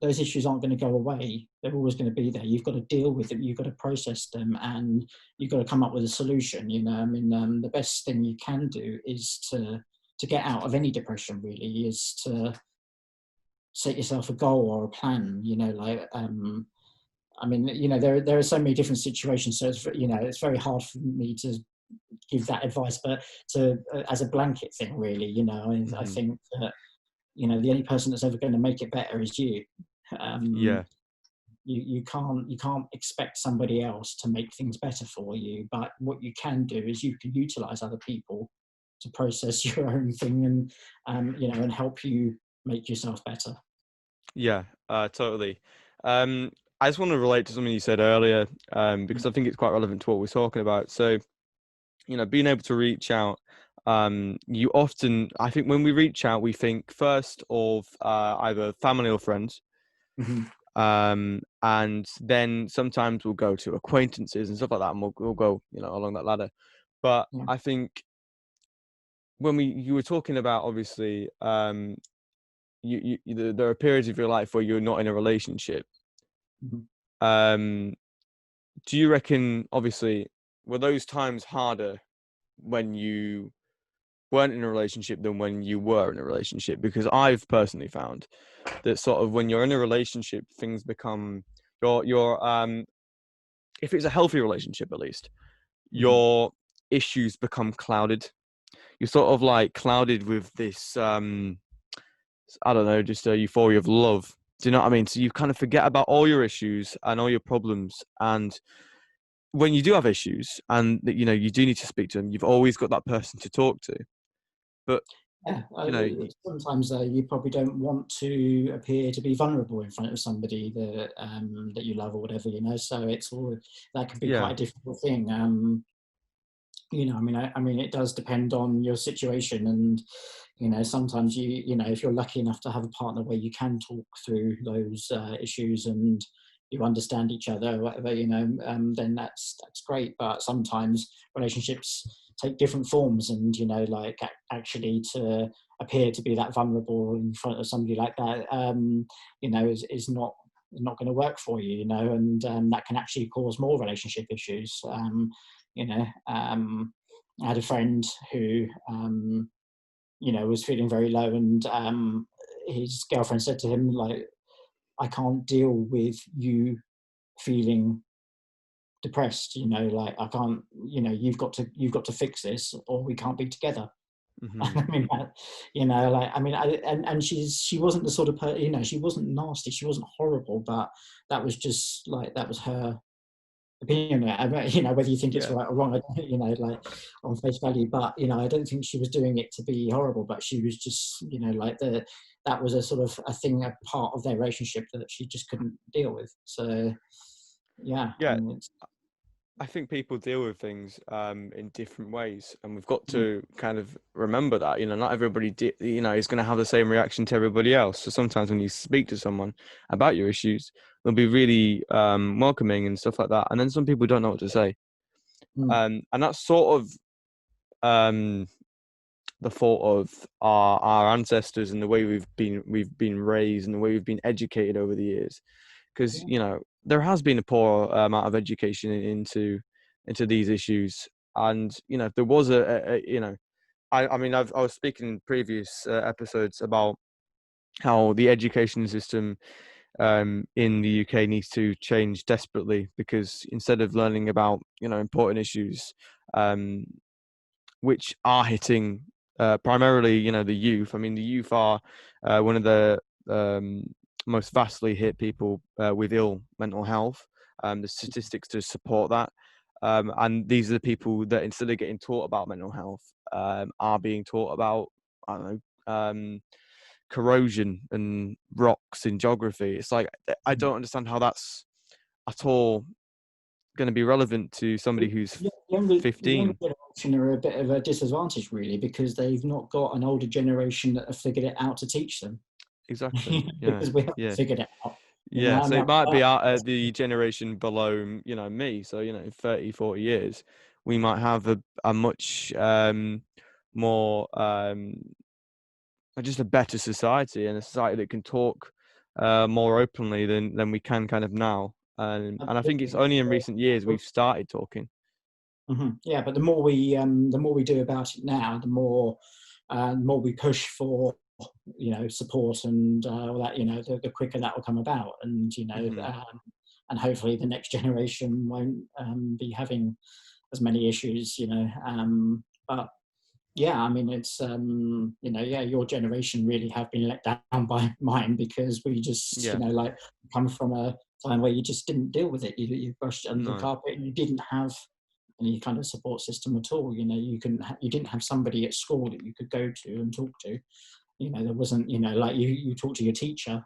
[SPEAKER 1] those issues aren't going to go away. They're always going to be there. You've got to deal with them. You've got to process them, and you've got to come up with a solution. I mean, the best thing you can do is to get out of any depression. Really, is to set yourself a goal or a plan. I mean, there are so many different situations. So it's very hard for me to give that advice, but as a blanket thing, really. I think that the only person that's ever going to make it better is you.
[SPEAKER 2] Yeah.
[SPEAKER 1] You can't expect somebody else to make things better for you, but what you can do is you can utilize other people to process your own thing, and and help you make yourself better.
[SPEAKER 2] Yeah, totally. I just want to relate to something you said earlier, because I think it's quite relevant to what we're talking about. So, being able to reach out, you often, I think when we reach out, we think first of either family or friends. And then sometimes we'll go to acquaintances and stuff like that, and we'll go, along that ladder. But I think when you were talking about, obviously, there are periods of your life where you're not in a relationship. Do you reckon, obviously, were those times harder when you weren't in a relationship than when you were in a relationship? Because I've personally found that sort of when you're in a relationship, things become your if it's a healthy relationship, at least, your issues become clouded. You're sort of like clouded with this I don't know, just a euphoria of love. Do you know what I mean? So you kind of forget about all your issues and all your problems. And when you do have issues and that, you do need to speak to them, you've always got that person to talk to. But,
[SPEAKER 1] yeah, sometimes you probably don't want to appear to be vulnerable in front of somebody that you love or whatever, so it's all that can be quite a difficult thing. I mean, it does depend on your situation, and sometimes if you're lucky enough to have a partner where you can talk through those issues and you understand each other or whatever, then that's great. But sometimes relationships take different forms, and like actually to appear to be that vulnerable in front of somebody like that, is not going to work for you, and that can actually cause more relationship issues. I had a friend who, was feeling very low, and his girlfriend said to him, like, I can't deal with you feeling depressed, like I can't, you've got to fix this or we can't be together. I mean, and she wasn't the sort of person, she wasn't nasty, she wasn't horrible, but that was her opinion. Whether you think it's right or wrong, like on face value, but I don't think she was doing it to be horrible, but she was just that was a sort of a thing, a part of their relationship that she just couldn't deal with. So
[SPEAKER 2] I think people deal with things in different ways, and we've got to kind of remember that, not everybody is going to have the same reaction to everybody else. So sometimes when you speak to someone about your issues, they'll be really welcoming and stuff like that, and then some people don't know what to say. And that's sort of the fault of our ancestors and the way we've been raised and the way we've been educated over the years, because there has been a poor amount of education into these issues. And if there was I mean I was speaking in previous episodes about how the education system in the UK needs to change desperately, because instead of learning about important issues which are hitting primarily the youth. I mean, the youth are one of the most vastly hit people with ill mental health. The statistics to support that. And these are the people that, instead of getting taught about mental health, are being taught about, I don't know, corrosion and rocks in geography. It's like, I don't understand how that's at all going to be relevant to somebody who's 15.
[SPEAKER 1] The younger generation are a bit of a disadvantage, really, because they've not got an older generation that have figured it out to teach them.
[SPEAKER 2] Exactly.
[SPEAKER 1] Because we haven't figured it out.
[SPEAKER 2] Yeah, so it might be the generation below, me, so 30, 40 years, we might have a much more just a better society, and a society that can talk more openly than we can kind of now. And I think it's
[SPEAKER 1] Absolutely.
[SPEAKER 2] only in recent years we've started talking.
[SPEAKER 1] Yeah, but the more we do about it now, the more we push for, support and all that, the quicker that will come about, and
[SPEAKER 2] Mm-hmm.
[SPEAKER 1] and hopefully the next generation won't be having as many issues, but yeah, I mean, it's yeah, your generation really have been let down by mine, because we just,
[SPEAKER 2] Yeah.
[SPEAKER 1] like, come from a time where you just didn't deal with it. You brushed it under the
[SPEAKER 2] No.
[SPEAKER 1] carpet, and you didn't have any kind of support system at all. You didn't have somebody at school that you could go to and talk to. There wasn't, like, you talk to your teacher,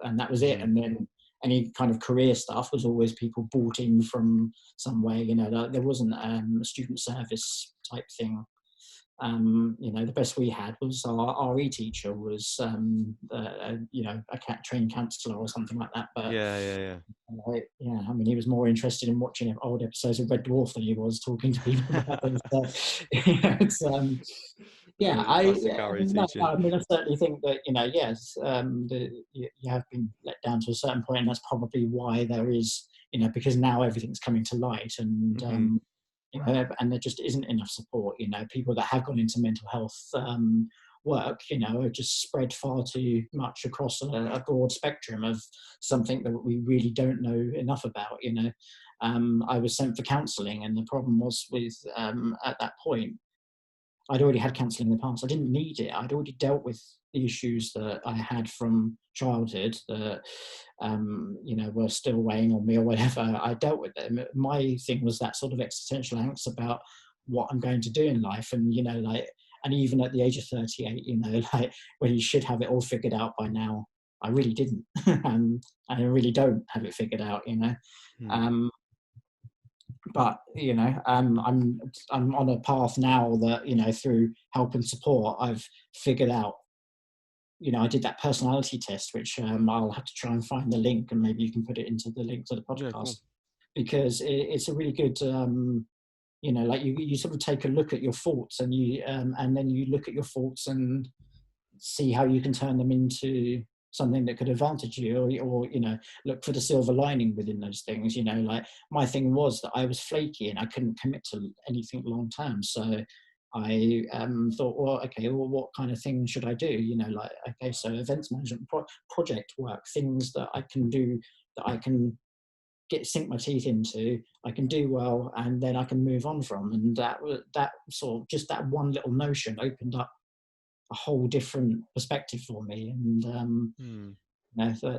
[SPEAKER 1] and that was it.
[SPEAKER 2] Mm-hmm.
[SPEAKER 1] And then any kind of career stuff was always people brought in from somewhere. There wasn't a student service type thing. The best we had was our RE teacher was, a trained counsellor or something like that. But
[SPEAKER 2] Yeah.
[SPEAKER 1] yeah, I mean, he was more interested in watching old episodes of Red Dwarf than he was talking to people about them. So, it's, yeah,
[SPEAKER 2] Classic RE
[SPEAKER 1] no,
[SPEAKER 2] teaching.
[SPEAKER 1] I mean, I certainly think that, yes, you have been let down to a certain point, and that's probably why there is, because now everything's coming to light, and
[SPEAKER 2] Mm-hmm.
[SPEAKER 1] and there just isn't enough support. People that have gone into mental health work, are just spread far too much across a broad spectrum of something that we really don't know enough about. I was sent for counselling, and the problem was with, at that point, I'd already had counselling in the past. I didn't need it. I'd already dealt with the issues that I had from childhood that, were still weighing on me or whatever. I dealt with them. My thing was that sort of existential angst about what I'm going to do in life. And, and even at the age of 38, like, when you should have it all figured out by now, I really didn't. And I really don't have it figured out. Um, but I'm on a path now that, through help and support, I've figured out. I did that personality test, which I'll have to try and find the link, and maybe you can put it into the link to the
[SPEAKER 2] Yeah,
[SPEAKER 1] podcast,
[SPEAKER 2] cool.
[SPEAKER 1] because it's a really good, like, you sort of take a look at your faults, and then you look at your faults and see how you can turn them into something that could advantage you, or look for the silver lining within those things. Like, my thing was that I was flaky and I couldn't commit to anything long term. So I thought, well, okay, well, what kind of thing should I do? Like, okay, so events management, project work, things that I can do, that I can sink my teeth into, I can do well, and then I can move on from. And that sort of, just that one little notion opened up a whole different perspective for me. And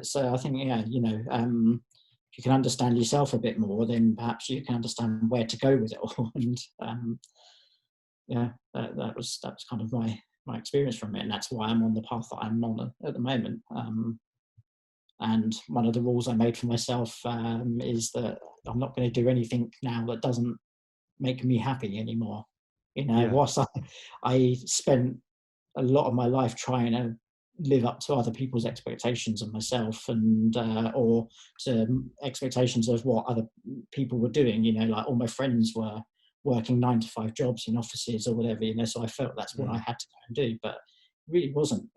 [SPEAKER 1] so I think, yeah, if you can understand yourself a bit more, then perhaps you can understand where to go with it all. And yeah, that was kind of my experience from it, and that's why I'm on the path that I'm on at the moment. And one of the rules I made for myself is that I'm not going to do anything now that doesn't make me happy anymore.
[SPEAKER 2] Yeah.
[SPEAKER 1] Whilst I spent a lot of my life trying to live up to other people's expectations of myself, and or to expectations of what other people were doing. Like, all my friends were working 9 to 5 jobs in offices or whatever. So I felt that's what I had to go and do, but it really wasn't.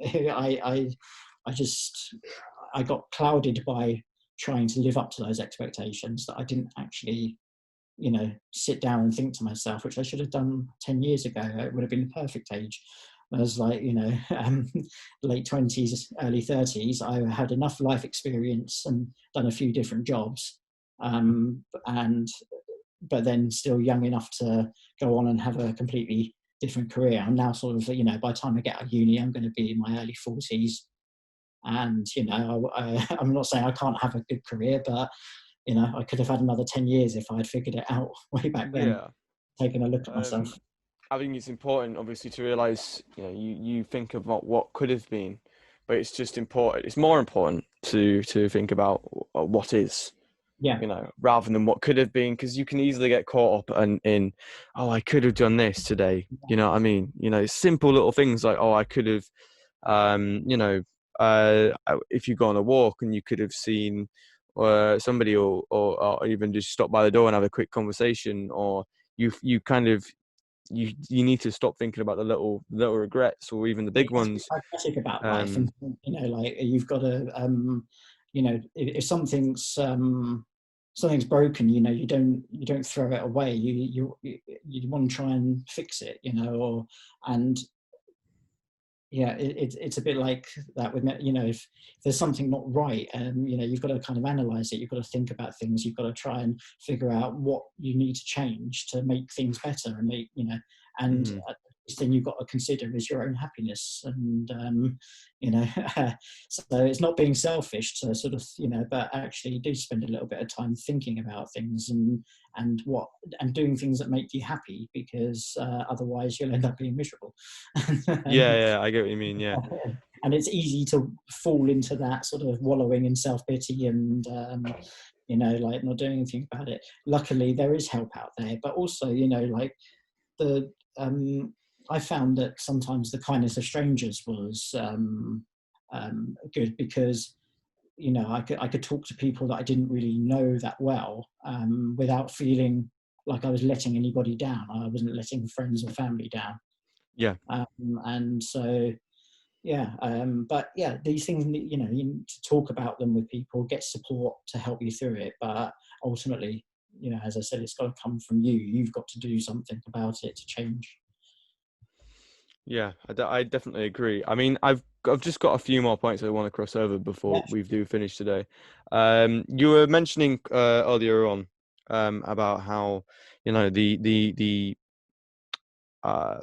[SPEAKER 1] I got clouded by trying to live up to those expectations, that I didn't actually, sit down and think to myself, which I should have done 10 years ago. It would have been the perfect age. I was like, late 20s, early 30s. I had enough life experience and done a few different jobs, but then still young enough to go on and have a completely different career. I'm now sort of, by the time I get out of uni, I'm going to be in my early 40s. And, I'm not saying I can't have a good career, but, I could have had another 10 years if I had figured it out way back then,
[SPEAKER 2] Yeah.
[SPEAKER 1] taking a look at myself.
[SPEAKER 2] I think it's important, obviously, to realize, you think about what could have been, but it's just important. It's more important to think about what is,
[SPEAKER 1] Yeah.
[SPEAKER 2] rather than what could have been, because you can easily get caught up in, oh, I could have done this today. You know what I mean? Simple little things like, oh, I could have, if you go on a walk and you could have seen somebody, or even just stop by the door and have a quick conversation, or you kind of you need to stop thinking about the little regrets or even the big
[SPEAKER 1] You have to be
[SPEAKER 2] ones.
[SPEAKER 1] pragmatic about life, and like you've got to if something's broken, you don't throw it away. You want to try and fix it, or and yeah, it's a bit like that with if there's something not right, you've got to kind of analyze it. You've got to think about things. You've got to try and figure out what you need to change to make things better, and and the thing you've got to consider is your own happiness, and so it's not being selfish to sort of but actually do spend a little bit of time thinking about things and doing things that make you happy, because otherwise you'll end up being miserable.
[SPEAKER 2] Yeah, I get what you mean. Yeah.
[SPEAKER 1] And it's easy to fall into that sort of wallowing in self-pity and like not doing anything about it. Luckily there is help out there, but also like the I found that sometimes the kindness of strangers was good, because I could talk to people that I didn't really know that well, without feeling like I was letting anybody down. I wasn't letting friends or family down.
[SPEAKER 2] Yeah.
[SPEAKER 1] And so but yeah, these things, you need to talk about them with people, get support to help you through it, but ultimately, as I said, it's got to come from you. You've got to do something about it to change.
[SPEAKER 2] Yeah, I definitely agree. I mean, I've just got a few more points I want to cross over before we do finish today. You were mentioning earlier on about how the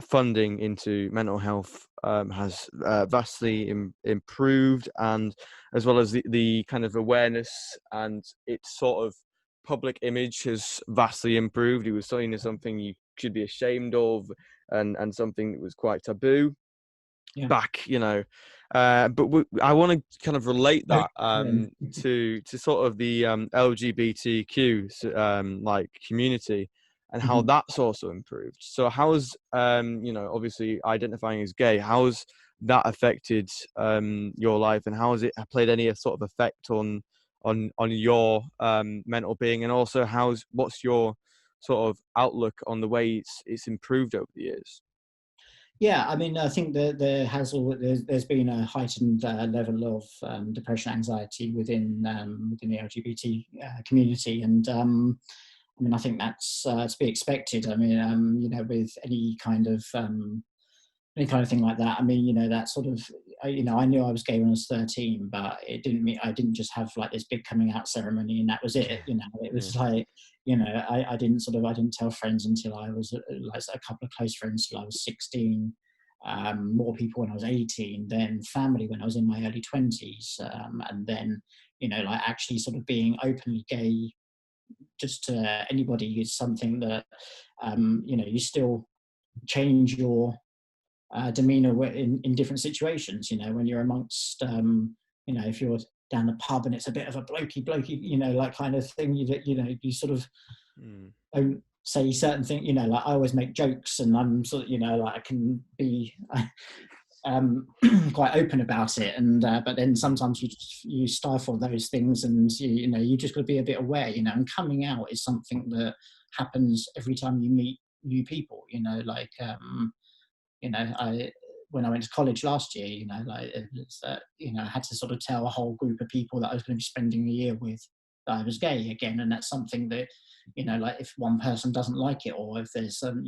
[SPEAKER 2] funding into mental health has vastly improved, and as well as the kind of awareness and its sort of public image has vastly improved. It was something you should be ashamed of, and something that was quite taboo back, but I want to kind of relate that to sort of the LGBTQ like community, and how that's also improved. So how's obviously identifying as gay, how's that affected your life, and how has it played any sort of effect on your mental being, and also what's your sort of outlook on the way it's improved over the years?
[SPEAKER 1] Yeah, I mean, I think that there's been a heightened level of depression, anxiety within the LGBT community, and I mean, I think that's to be expected. I mean, with any kind of thing like that. I mean, that sort of, I knew I was gay when I was 13, but it didn't mean I didn't just have like this big coming out ceremony and that was it. It was like, I didn't tell friends until I was like a couple of close friends till I was 16. More people when I was 18, then family when I was in my early 20s, and then like actually sort of being openly gay just to anybody is something that you still change your demeanor in different situations. When you're amongst if you're down the pub and it's a bit of a blokey like kind of thing, you sort of don't say certain things. Like I always make jokes, and I'm sort of like I can be quite open about it, and but then sometimes you stifle those things, and you just got to be a bit aware. And coming out is something that happens every time you meet new people. When I went to college last year, I had to sort of tell a whole group of people that I was going to be spending a year with that I was gay again, and that's something that, like if one person doesn't like it, or if there's some,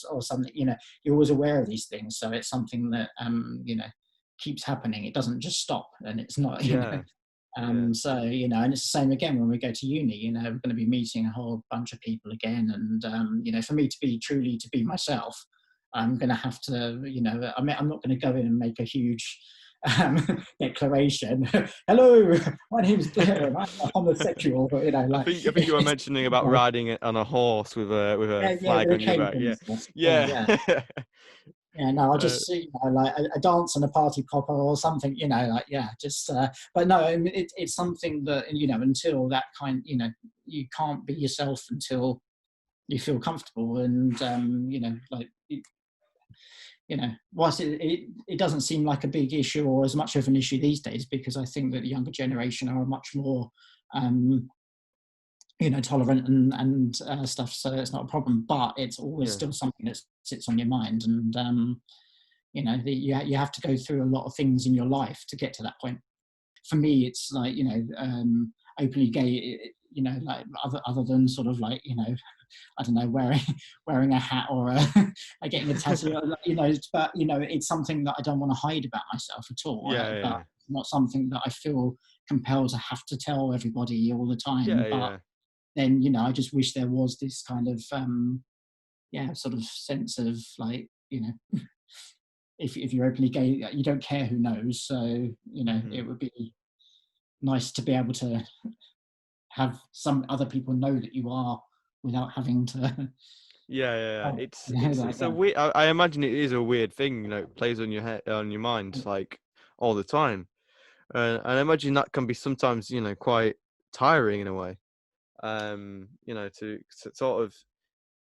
[SPEAKER 1] or something, you're always aware of these things, so it's something that keeps happening. It doesn't just stop, and it's not, So and it's the same again when we go to uni. We're going to be meeting a whole bunch of people again, and for me to be myself, I'm going to have to, I mean, I'm not going to go in and make a huge declaration. Hello, my name's Blair, and I'm a homosexual.
[SPEAKER 2] I think you were mentioning about riding it on a horse with a flag on your back. Yeah.
[SPEAKER 1] No, I'll just see, like a dance and a party popper or something, but no, I mean, it's something that, until that kind, you can't be yourself until you feel comfortable, and, whilst it doesn't seem like a big issue or as much of an issue these days, because I think that the younger generation are much more tolerant and stuff, so it's not a problem. But it's always still something that sits on your mind, and you have to go through a lot of things in your life to get to that point. For me, it's like, openly gay, like other than sort of like, I don't know, wearing a hat or getting a tattoo, but it's something that I don't want to hide about myself at all. But not something that I feel compelled to have to tell everybody all the time. But then, I just wish there was this kind of sort of sense of like, if you're openly gay, you don't care who knows. So, it would be nice to be able to have some other people know that you are without having to.
[SPEAKER 2] It's a weird. I imagine it is a weird thing. It plays on your head, on your mind, like all the time. And I imagine that can be sometimes, quite tiring in a way. To sort of.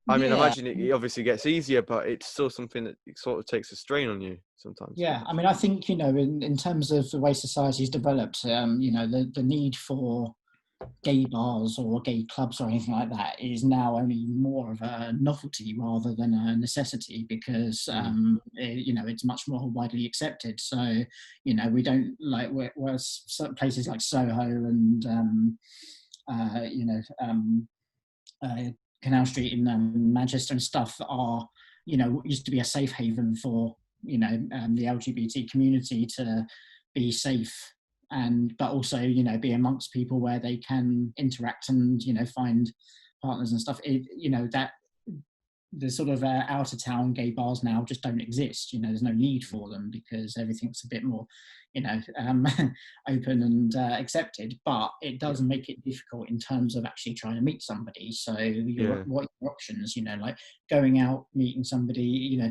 [SPEAKER 2] I mean, I imagine it obviously gets easier, but it's still something that sort of takes a strain on you sometimes.
[SPEAKER 1] Yeah, I mean, I think, in terms of the way society's developed, the need for gay bars or gay clubs or anything like that is now only more of a novelty rather than a necessity, because it's much more widely accepted. So we don't like where certain places like Soho and Canal Street in Manchester and stuff are used to be a safe haven for the LGBT community to be safe, but also be amongst people where they can interact and find partners and stuff. That the sort of out of town gay bars now just don't exist. There's no need for them because everything's a bit more open and accepted, but it does make it difficult in terms of actually trying to meet somebody. So what are your options? Like going out, meeting somebody,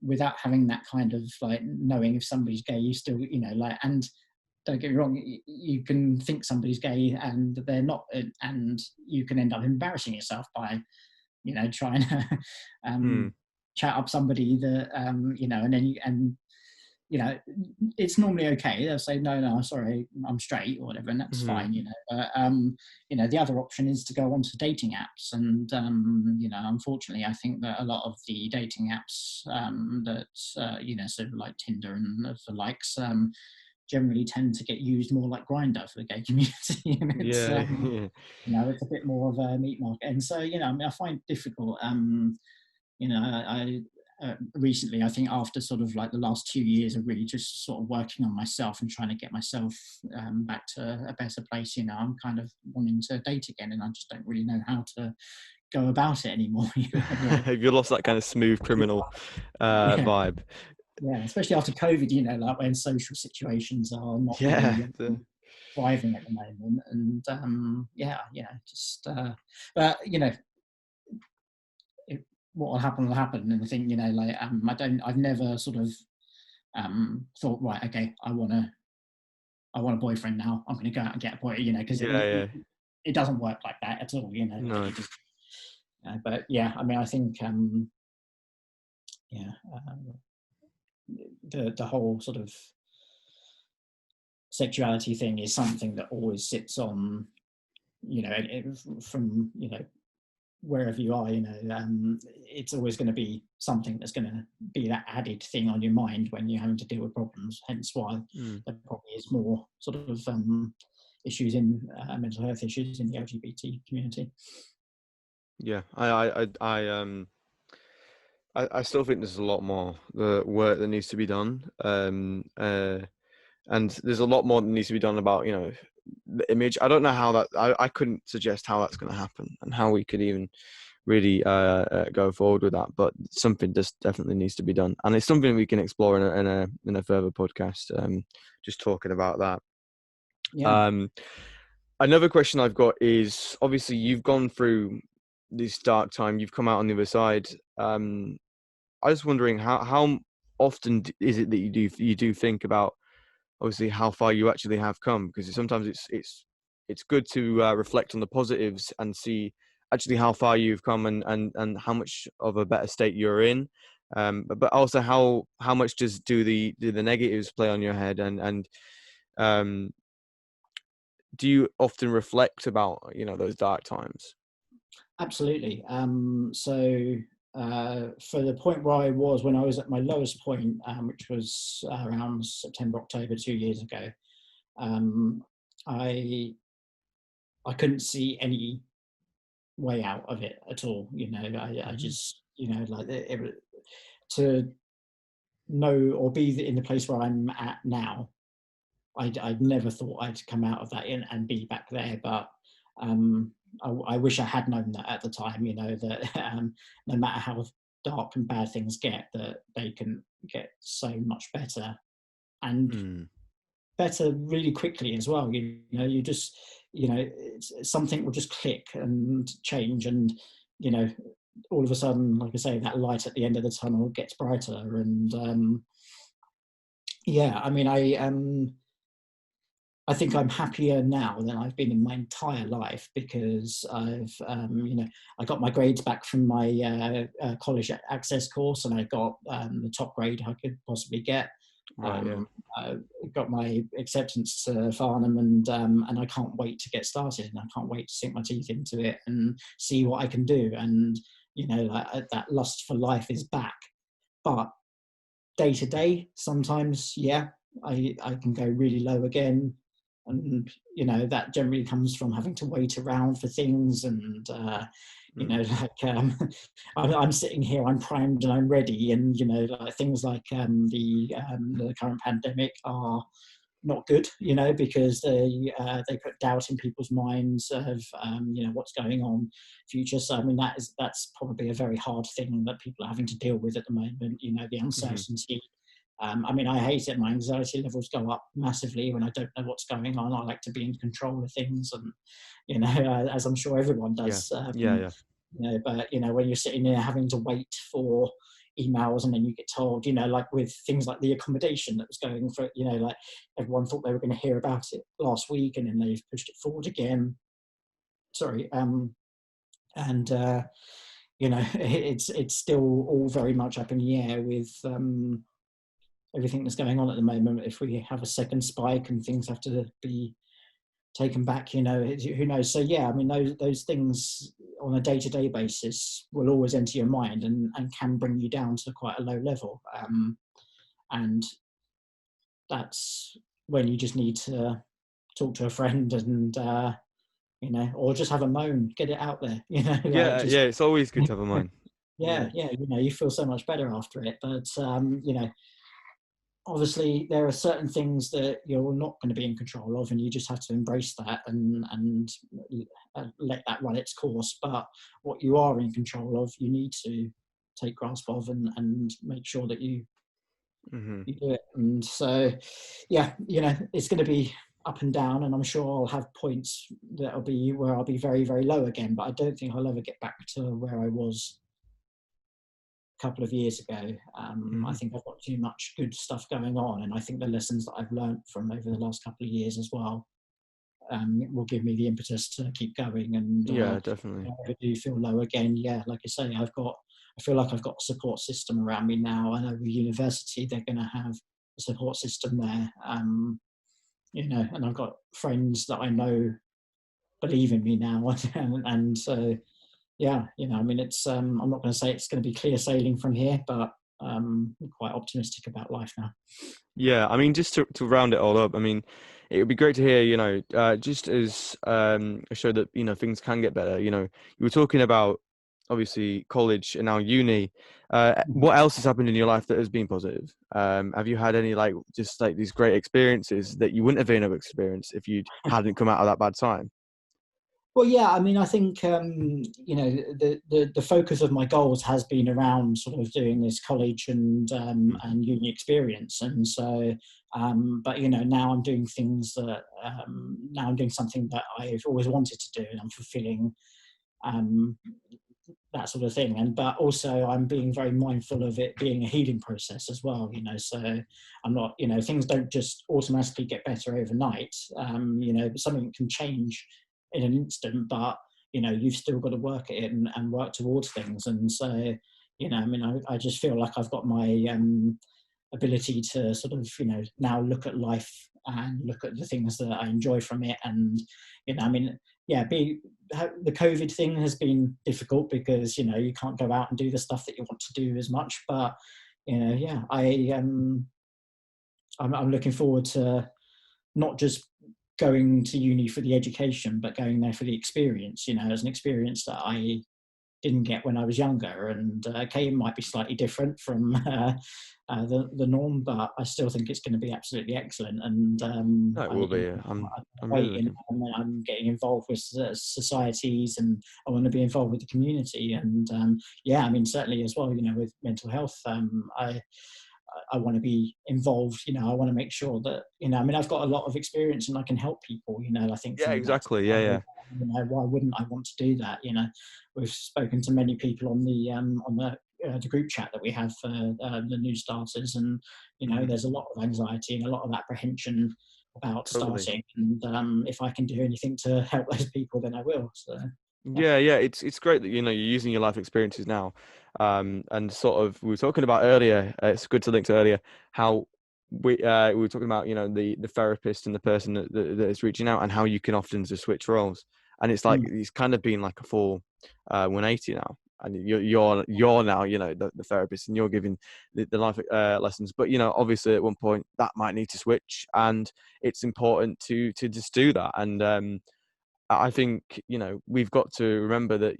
[SPEAKER 1] without having that kind of like knowing if somebody's gay, you still, and don't get me wrong, you can think somebody's gay and they're not, and you can end up embarrassing yourself by, trying to chat up somebody that, and then it's normally okay. They'll say, no, sorry, I'm straight or whatever, and that's fine, But, the other option is to go onto dating apps. And, unfortunately, I think that a lot of the dating apps that, sort of like Tinder and the likes, generally tend to get used more like Grindr for the gay community. And it's, it's a bit more of a meat market. And so, I find it difficult. I recently, I think after sort of like the last 2 years of really just sort of working on myself and trying to get myself back to a better place, I'm kind of wanting to date again, and I just don't really know how to go about it anymore.
[SPEAKER 2] Have you lost that kind of smooth criminal vibe?
[SPEAKER 1] Yeah, especially after COVID, like when social situations are not really thriving at the moment. And but what will happen will happen. And I think, like I've never sort of thought, right, okay, I want a boyfriend now, I'm going to go out and get a boy, because it doesn't work like that at all,
[SPEAKER 2] No.
[SPEAKER 1] But yeah, I mean, I think the whole sort of sexuality thing is something that always sits on, from wherever you are, it's always going to be something that's going to be that added thing on your mind when you're having to deal with problems. Hence why there probably is more sort of issues in mental health issues in the LGBT community.
[SPEAKER 2] Yeah, I still think there's a lot more work that needs to be done, and there's a lot more that needs to be done about the image. I don't know how that. I couldn't suggest how that's going to happen and how we could even really go forward with that. But something just definitely needs to be done, and it's something we can explore in a further podcast. Just talking about that.
[SPEAKER 1] Yeah.
[SPEAKER 2] Another question I've got is, obviously you've gone through this dark time. You've come out on the other side. I was wondering how often is it that you do think about, obviously, how far you actually have come, because sometimes it's good to reflect on the positives and see actually how far you've come and how much of a better state you're in, but also how much do the negatives play on your head, and do you often reflect about, those dark times?
[SPEAKER 1] Absolutely. For the point where I was when I was at my lowest point, which was around September, October 2 years ago, um, I I couldn't see any way out of it at all. I
[SPEAKER 2] Hmm.
[SPEAKER 1] just, like to know or be in the place where I'm at now. I'd never thought I'd come out of that and be back there, but I wish I had known that at the time. That no matter how dark and bad things get, that they can get so much better, and
[SPEAKER 2] Mm.
[SPEAKER 1] better really quickly as well. You just, something will just click and change, and you know, all of a sudden, like I say, that light at the end of the tunnel gets brighter. And yeah, I mean, I think I'm happier now than I've been in my entire life, because I got my grades back from my college access course, and I got the top grade I could possibly get.
[SPEAKER 2] Right. Yeah.
[SPEAKER 1] Um, I got my acceptance to Farnham, and I can't wait to get started, and I can't wait to sink my teeth into it and see what I can do. And that lust for life is back, but day to day, sometimes, yeah, I can go really low again. And, that generally comes from having to wait around for things. And,
[SPEAKER 2] Mm.
[SPEAKER 1] I'm sitting here, I'm primed and I'm ready. And, like things like the current pandemic are not good, because they put doubt in people's minds of what's going on future. So I mean that's probably a very hard thing that people are having to deal with at the moment. The
[SPEAKER 2] Hmm.
[SPEAKER 1] uncertainty. I mean, I hate it. My anxiety levels go up massively when I don't know what's going on. I like to be in control of things, and as I'm sure everyone
[SPEAKER 2] Yeah.
[SPEAKER 1] does.
[SPEAKER 2] Yeah. Yeah.
[SPEAKER 1] But when you're sitting there having to wait for emails, and then you get told, like with things like the accommodation that was going for, like everyone thought they were going to hear about it last week, and then they've pushed it forward again. Sorry. And it's still all very much up in the air with everything that's going on at the moment. If we have a second spike and things have to be taken back, who knows? So yeah, I mean, those things on a day-to-day basis will always enter your mind, and can bring you down to quite a low level. And that's when you just need to talk to a friend, and or just have a moan, get it out there, like
[SPEAKER 2] Yeah.
[SPEAKER 1] just
[SPEAKER 2] Yeah. It's always good to have a mind. Yeah.
[SPEAKER 1] yeah, you feel so much better after it. But obviously there are certain things that you're not going to be in control of, and you just have to embrace that, and let that run its course. But what you are in control of, you need to take grasp of, and make sure that
[SPEAKER 2] Hmm.
[SPEAKER 1] you do it. And so yeah, it's going to be up and down, and I'm sure I'll have points that'll be where I'll be very, very low again, but I don't think I'll ever get back to where I was couple of years ago. I
[SPEAKER 2] Hmm.
[SPEAKER 1] think I've got too much good stuff going on, and I think the lessons that I've learned from over the last couple of years as well will give me the impetus to keep going. And
[SPEAKER 2] Yeah. Definitely.
[SPEAKER 1] if I do feel low again, yeah, like I say, I feel like I've got a support system around me now. I know with university they're going to have a support system there, and I've got friends that I know believe in me now, and so yeah, I mean, it's I'm not going to say it's going to be clear sailing from here, but I'm quite optimistic about life now.
[SPEAKER 2] Yeah, I mean, just to round it all up, I mean, it would be great to hear, just as a show that, things can get better. You were talking about obviously college and now uni.
[SPEAKER 1] Mhm.
[SPEAKER 2] What else has happened in your life that has been positive? Have you had any just these great experiences that you wouldn't have been able to experience if you hadn't come out of that bad time?
[SPEAKER 1] Well, yeah, I mean, I think the focus of my goals has been around sort of doing this college
[SPEAKER 2] Hmm.
[SPEAKER 1] and uni experience, and so but now I'm doing things that now I'm doing something that I've always wanted to do, and I'm fulfilling um, that sort of thing. And but also I'm being very mindful of it being a healing process as well. So I'm not, things don't just automatically get better overnight. Something can change in an instant, but you've still got to work at it, and work towards things. And so I mean, I just feel like I've got my ability to sort of now look at life and look at the things that I enjoy from it. And, I mean, yeah, the COVID thing has been difficult because, you can't go out and do the stuff that you want to do as much. But, yeah, I'm looking forward to not just going to uni for the education, but going there for the experience, as an experience that I didn't get when I was younger. And it might be slightly different from the norm, but I still think it's going to be absolutely excellent. And
[SPEAKER 2] No, it will be. I'm really looking.
[SPEAKER 1] I'm getting involved with societies, and I want to be involved with the community. And yeah, I mean, certainly as well, with mental health, I want to be involved. I want to make sure that, I mean, I've got a lot of experience and I can help people. I think
[SPEAKER 2] Yeah,
[SPEAKER 1] from that
[SPEAKER 2] exactly.
[SPEAKER 1] side,
[SPEAKER 2] Yeah.
[SPEAKER 1] why wouldn't I want to do that? We've spoken to many people on the group chat that we have for the new starters, and there's a lot of anxiety and a lot of apprehension about
[SPEAKER 2] Totally.
[SPEAKER 1] starting. And if I can do anything to help those people, then I will. So.
[SPEAKER 2] Yeah, it's great that you're using your life experiences now, and sort of we were talking about earlier. It's good to link to earlier how we were talking about the therapist and the person that is reaching out, and how you can often just switch roles, and it's like it's kind of been like a full 180 now, and you're now the therapist, and you're giving the life lessons. But obviously at one point that might need to switch, and it's important to just do that. And I think, we've got to remember that,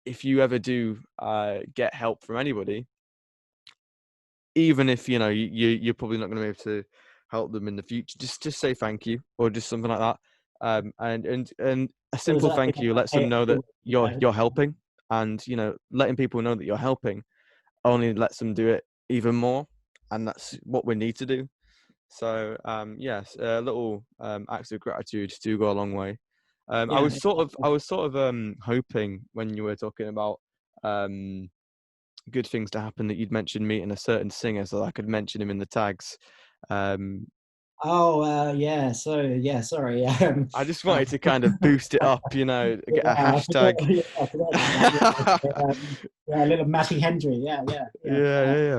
[SPEAKER 2] if you ever do get help from anybody, even if, you're probably not going to be able to help them in the future, just say thank you, or just something like that. And a simple thank you lets them know that you're helping, and, letting people know that you're helping only lets them do it even more. And that's what we need to do. So, yes, little acts of gratitude do go a long way. I was sort of hoping when you were talking about good things to happen that you'd mention meeting a certain singer, so I could mention him in the tags. Um,
[SPEAKER 1] Yeah. So yeah, sorry.
[SPEAKER 2] I just wanted to kind of boost it up, get a hashtag.
[SPEAKER 1] I forgot about that. Yeah, a little Matty Hendry.
[SPEAKER 2] Yeah.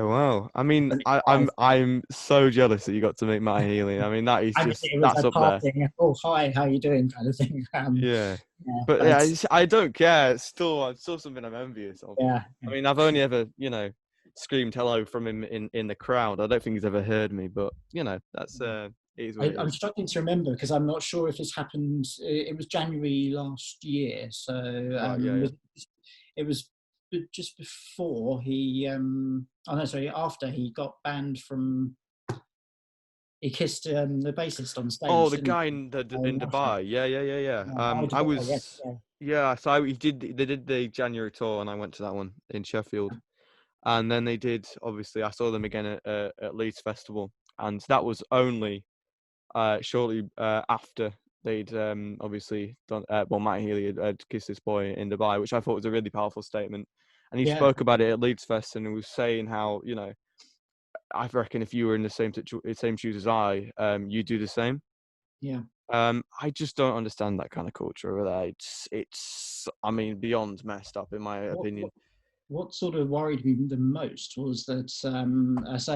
[SPEAKER 2] Wow. I mean, I'm so jealous that you got to meet Matty Healy. I mean,
[SPEAKER 1] I mean, it was
[SPEAKER 2] that's
[SPEAKER 1] a
[SPEAKER 2] up there.
[SPEAKER 1] passing, oh hi, how you doing, kind of thing.
[SPEAKER 2] Yeah.
[SPEAKER 1] Yeah,
[SPEAKER 2] But yeah,
[SPEAKER 1] but
[SPEAKER 2] I don't care. It's still something I'm envious of.
[SPEAKER 1] yeah.
[SPEAKER 2] I mean, I've only ever, screamed hello from him in the crowd. I don't think he's ever heard me, but that's it is what it
[SPEAKER 1] I'm
[SPEAKER 2] is.
[SPEAKER 1] struggling to remember because I'm not sure if this happened. It was January last year, so
[SPEAKER 2] Right, yeah.
[SPEAKER 1] it was just before he. Oh no, sorry, after he got banned from. He kissed the bassist on
[SPEAKER 2] Oh,
[SPEAKER 1] stage,
[SPEAKER 2] the
[SPEAKER 1] didn't
[SPEAKER 2] guy
[SPEAKER 1] he?
[SPEAKER 2] in
[SPEAKER 1] Russia.
[SPEAKER 2] Dubai. Yeah.
[SPEAKER 1] Oh,
[SPEAKER 2] I
[SPEAKER 1] Dubai, yes,
[SPEAKER 2] was,
[SPEAKER 1] yeah.
[SPEAKER 2] yeah. So they did the January tour, and I went to that one in Sheffield. And then they did, obviously, I saw them again at Leeds Festival, and that was only shortly after they'd obviously done. Well, Matty Healy had kissed this boy in Dubai, which I thought was a really powerful statement. And he
[SPEAKER 1] Yeah,
[SPEAKER 2] spoke about it at Leeds Fest, and he was saying how, I reckon if you were in the same shoes as I, you do the same.
[SPEAKER 1] yeah.
[SPEAKER 2] I just don't understand that kind of culture over there. I mean, beyond messed up, in my
[SPEAKER 1] What,
[SPEAKER 2] opinion.
[SPEAKER 1] what what sort of worried me the most was that so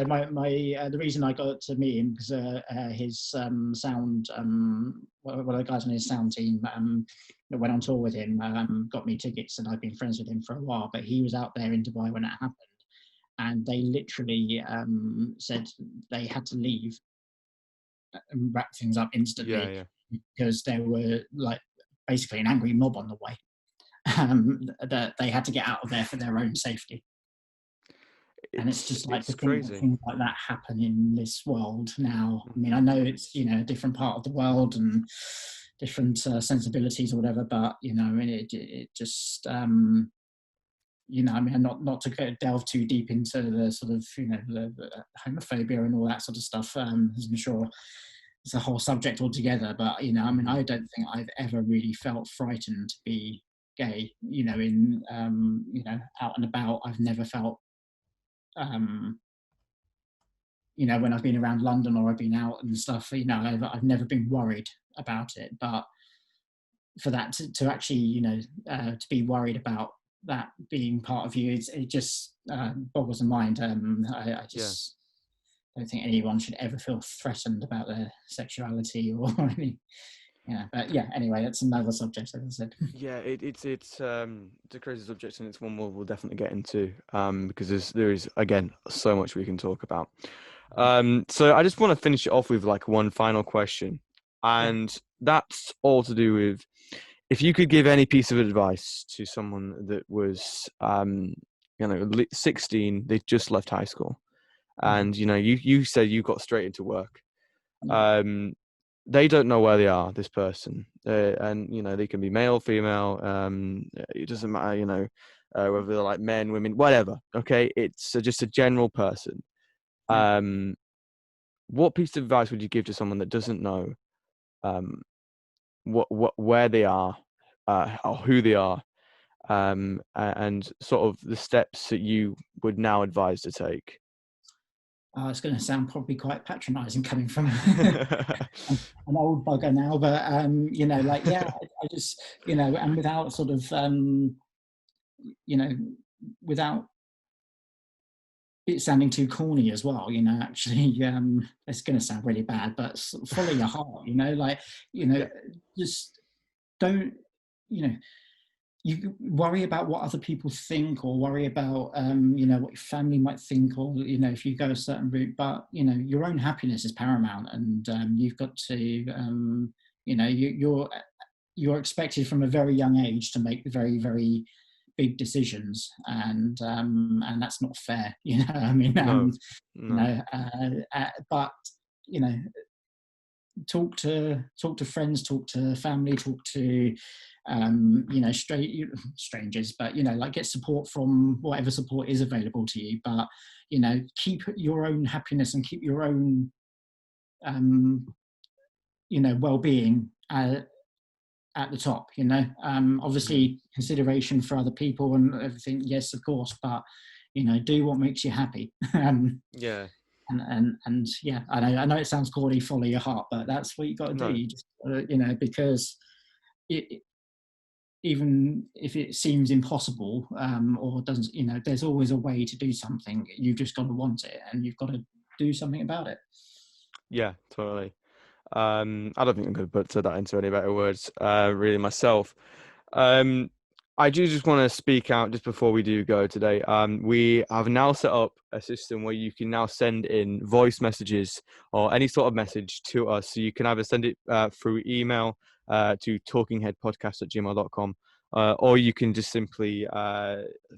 [SPEAKER 1] my the reason I got to meet him because his sound one of the guys on his sound team that went on tour with him got me tickets, and I've been friends with him for a while, but he was out there in Dubai when it happened, and they literally said they had to leave and wrap things up
[SPEAKER 2] Yeah,
[SPEAKER 1] instantly
[SPEAKER 2] yeah.
[SPEAKER 1] because there were like basically an angry mob on the way, that they had to get out of there for their own safety. And it's just like to
[SPEAKER 2] It's
[SPEAKER 1] think that
[SPEAKER 2] crazy.
[SPEAKER 1] things like that happen in this world now. I mean, I know it's a different part of the world and different sensibilities or whatever, but I mean, it just I mean, not to delve too deep into the sort of the homophobia and all that sort of stuff. As I'm sure it's a whole subject altogether, but I mean, I don't think I've ever really felt frightened to be gay. In out and about, I've never felt um, when I've been around London or I've been out and stuff, I've never been worried about it. But for that to actually, to be worried about that being part of you, it just boggles the mind. I
[SPEAKER 2] Yeah.
[SPEAKER 1] just, don't think anyone should ever feel threatened about their sexuality or any. Yeah, but yeah. Anyway, that's another subject, as I said.
[SPEAKER 2] Yeah, it's a crazy subject, and it's one we'll definitely get into because there is again so much we can talk about. So I just want to finish it off with like one final question,
[SPEAKER 1] Yeah.
[SPEAKER 2] and that's all to do with if you could give any piece of advice to someone that was 16, they just left high school,
[SPEAKER 1] Mm.
[SPEAKER 2] and you said you got straight into work.
[SPEAKER 1] Yeah.
[SPEAKER 2] They don't know where they are, this person, and they can be male, female, it doesn't matter, whether they're like men, women, whatever. Okay, it's just a general person.
[SPEAKER 1] Yeah.
[SPEAKER 2] What piece of advice would you give to someone that doesn't know where they are, or who they are, and sort of the steps that you would now advise to take?
[SPEAKER 1] It's going to sound probably quite patronising coming from an old bugger now, but like, yeah, I just, and without sort of, without it sounding too corny as well, actually, it's going to sound really bad, but follow your heart, like,
[SPEAKER 2] Yeah,
[SPEAKER 1] just don't, you know, you worry about what other people think, or worry about what your family might think, or if you go a certain route, but your own happiness is paramount, and you've got to you're expected from a very young age to make very, very big decisions, and that's not fair. I mean,
[SPEAKER 2] no, no,
[SPEAKER 1] but you know talk to friends, talk to family, talk to strangers, but like, get support from whatever support is available to you, but keep your own happiness and keep your own well-being at the top.
[SPEAKER 2] Mhm.
[SPEAKER 1] Obviously consideration for other people and everything, yes, of course, but do what makes you happy.
[SPEAKER 2] Yeah,
[SPEAKER 1] And yeah, I know it sounds corny, follow your heart, but that's what you got to do.
[SPEAKER 2] no,
[SPEAKER 1] You just because even if it seems impossible, or doesn't, there's always a way to do something. You've just got to want it, and you've got to do something about it.
[SPEAKER 2] yeah, totally. I don't think I could put that into any better words, really myself. Um, I do just want to speak out just before we do go today. We have now set up a system where you can now send in voice messages or any sort of message to us. So you can either send it through email to talkingheadpodcast@gmail.com, or you can just simply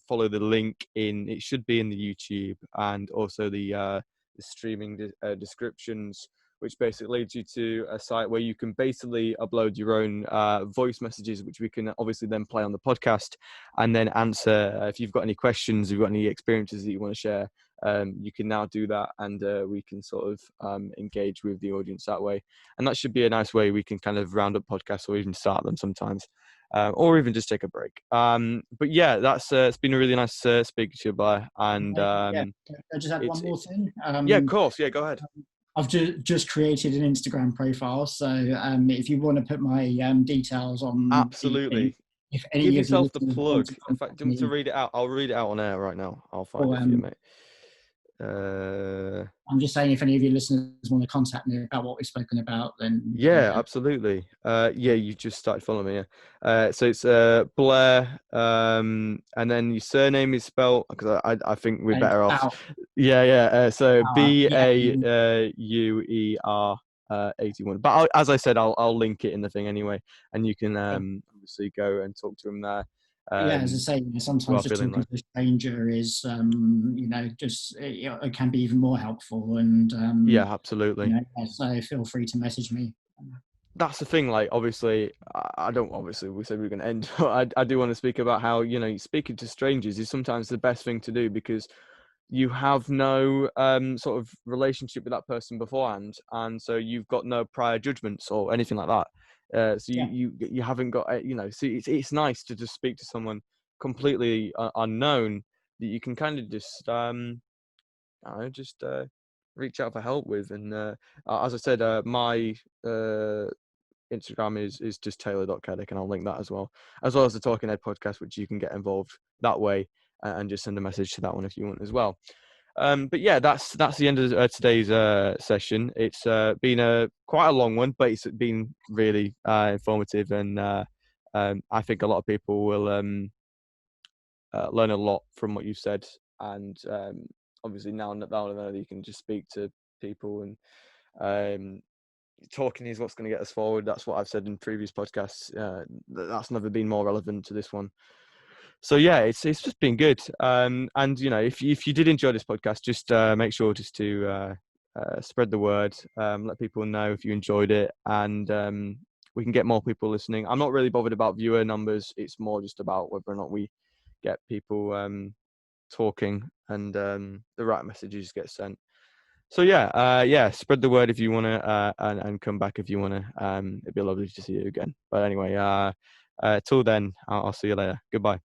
[SPEAKER 2] follow the link it should be in the YouTube and also the streaming descriptions, which basically leads you to a site where you can basically upload your own voice messages, which we can obviously then play on the podcast and then answer. If you've got any questions, if you've got any experiences that you want to share, you can now do that, and we can sort of engage with the audience that way. And that should be a nice way we can kind of round up podcasts or even start them sometimes. Or even just take a break. But yeah, that's it's been a really nice speaking to you, Blair. And
[SPEAKER 1] Yeah, I just had one
[SPEAKER 2] it's
[SPEAKER 1] more thing.
[SPEAKER 2] yeah, of course, yeah, go ahead.
[SPEAKER 1] I've just created an Instagram profile, so if you want to put my details on the thing,
[SPEAKER 2] Absolutely.
[SPEAKER 1] if
[SPEAKER 2] Give
[SPEAKER 1] any of your
[SPEAKER 2] yourself the
[SPEAKER 1] listeners want
[SPEAKER 2] plug.
[SPEAKER 1] to
[SPEAKER 2] In fact,
[SPEAKER 1] contact
[SPEAKER 2] do you want me to
[SPEAKER 1] me,
[SPEAKER 2] read it out? I'll read it out on air right now. I'll find
[SPEAKER 1] or
[SPEAKER 2] it for you, mate.
[SPEAKER 1] I'm just saying, if any of your listeners want to contact me about what we've spoken about, then
[SPEAKER 2] Yeah, absolutely. Yeah, you just started following me. Yeah. So it's Blair, and then your surname is spelled because I think we're better off.
[SPEAKER 1] about
[SPEAKER 2] Yeah, yeah. So
[SPEAKER 1] yeah,
[SPEAKER 2] BAUER 81. But as I said, I'll link it in the thing anyway, and you can obviously go and talk to him there.
[SPEAKER 1] yeah, as I say,
[SPEAKER 2] You
[SPEAKER 1] sometimes
[SPEAKER 2] are
[SPEAKER 1] just
[SPEAKER 2] feeling
[SPEAKER 1] talking
[SPEAKER 2] like.
[SPEAKER 1] to a stranger is, just it can be even more helpful. And
[SPEAKER 2] Yeah, absolutely.
[SPEAKER 1] so feel free to message me.
[SPEAKER 2] That's the thing. Like, obviously, I don't. Obviously, we said we are going to end. But I do want to speak about how speaking to strangers is sometimes the best thing to do because you have no sort of relationship with that person beforehand, and so you've got no prior judgments or anything like that. So
[SPEAKER 1] Yeah,
[SPEAKER 2] you haven't got So it's nice to just speak to someone completely unknown that you can kind of just I don't know, just reach out for help with. And as I said, my Instagram is just Taylor.Caddick, and I'll link that as well as the Talking Head podcast, which you can get involved that way and just send a message to that one if you want as well. But yeah, that's the end of today's session. It's been quite a long one, but it's been really informative, and I think a lot of people will learn a lot from what you said. And obviously now that you can just speak to people, and talking is what's going to get us forward. That's what I've said in previous podcasts. That's never been more relevant to this one. So yeah, it's just been good. And if you did enjoy this podcast, just make sure just to spread the word, let people know if you enjoyed it, and we can get more people listening. I'm not really bothered about viewer numbers. It's more just about whether or not we get people talking, and the right messages get sent. So yeah, spread the word if you want to, and come back if you want to. It'd be lovely to see you again. But anyway, till then, I'll see you later. Goodbye.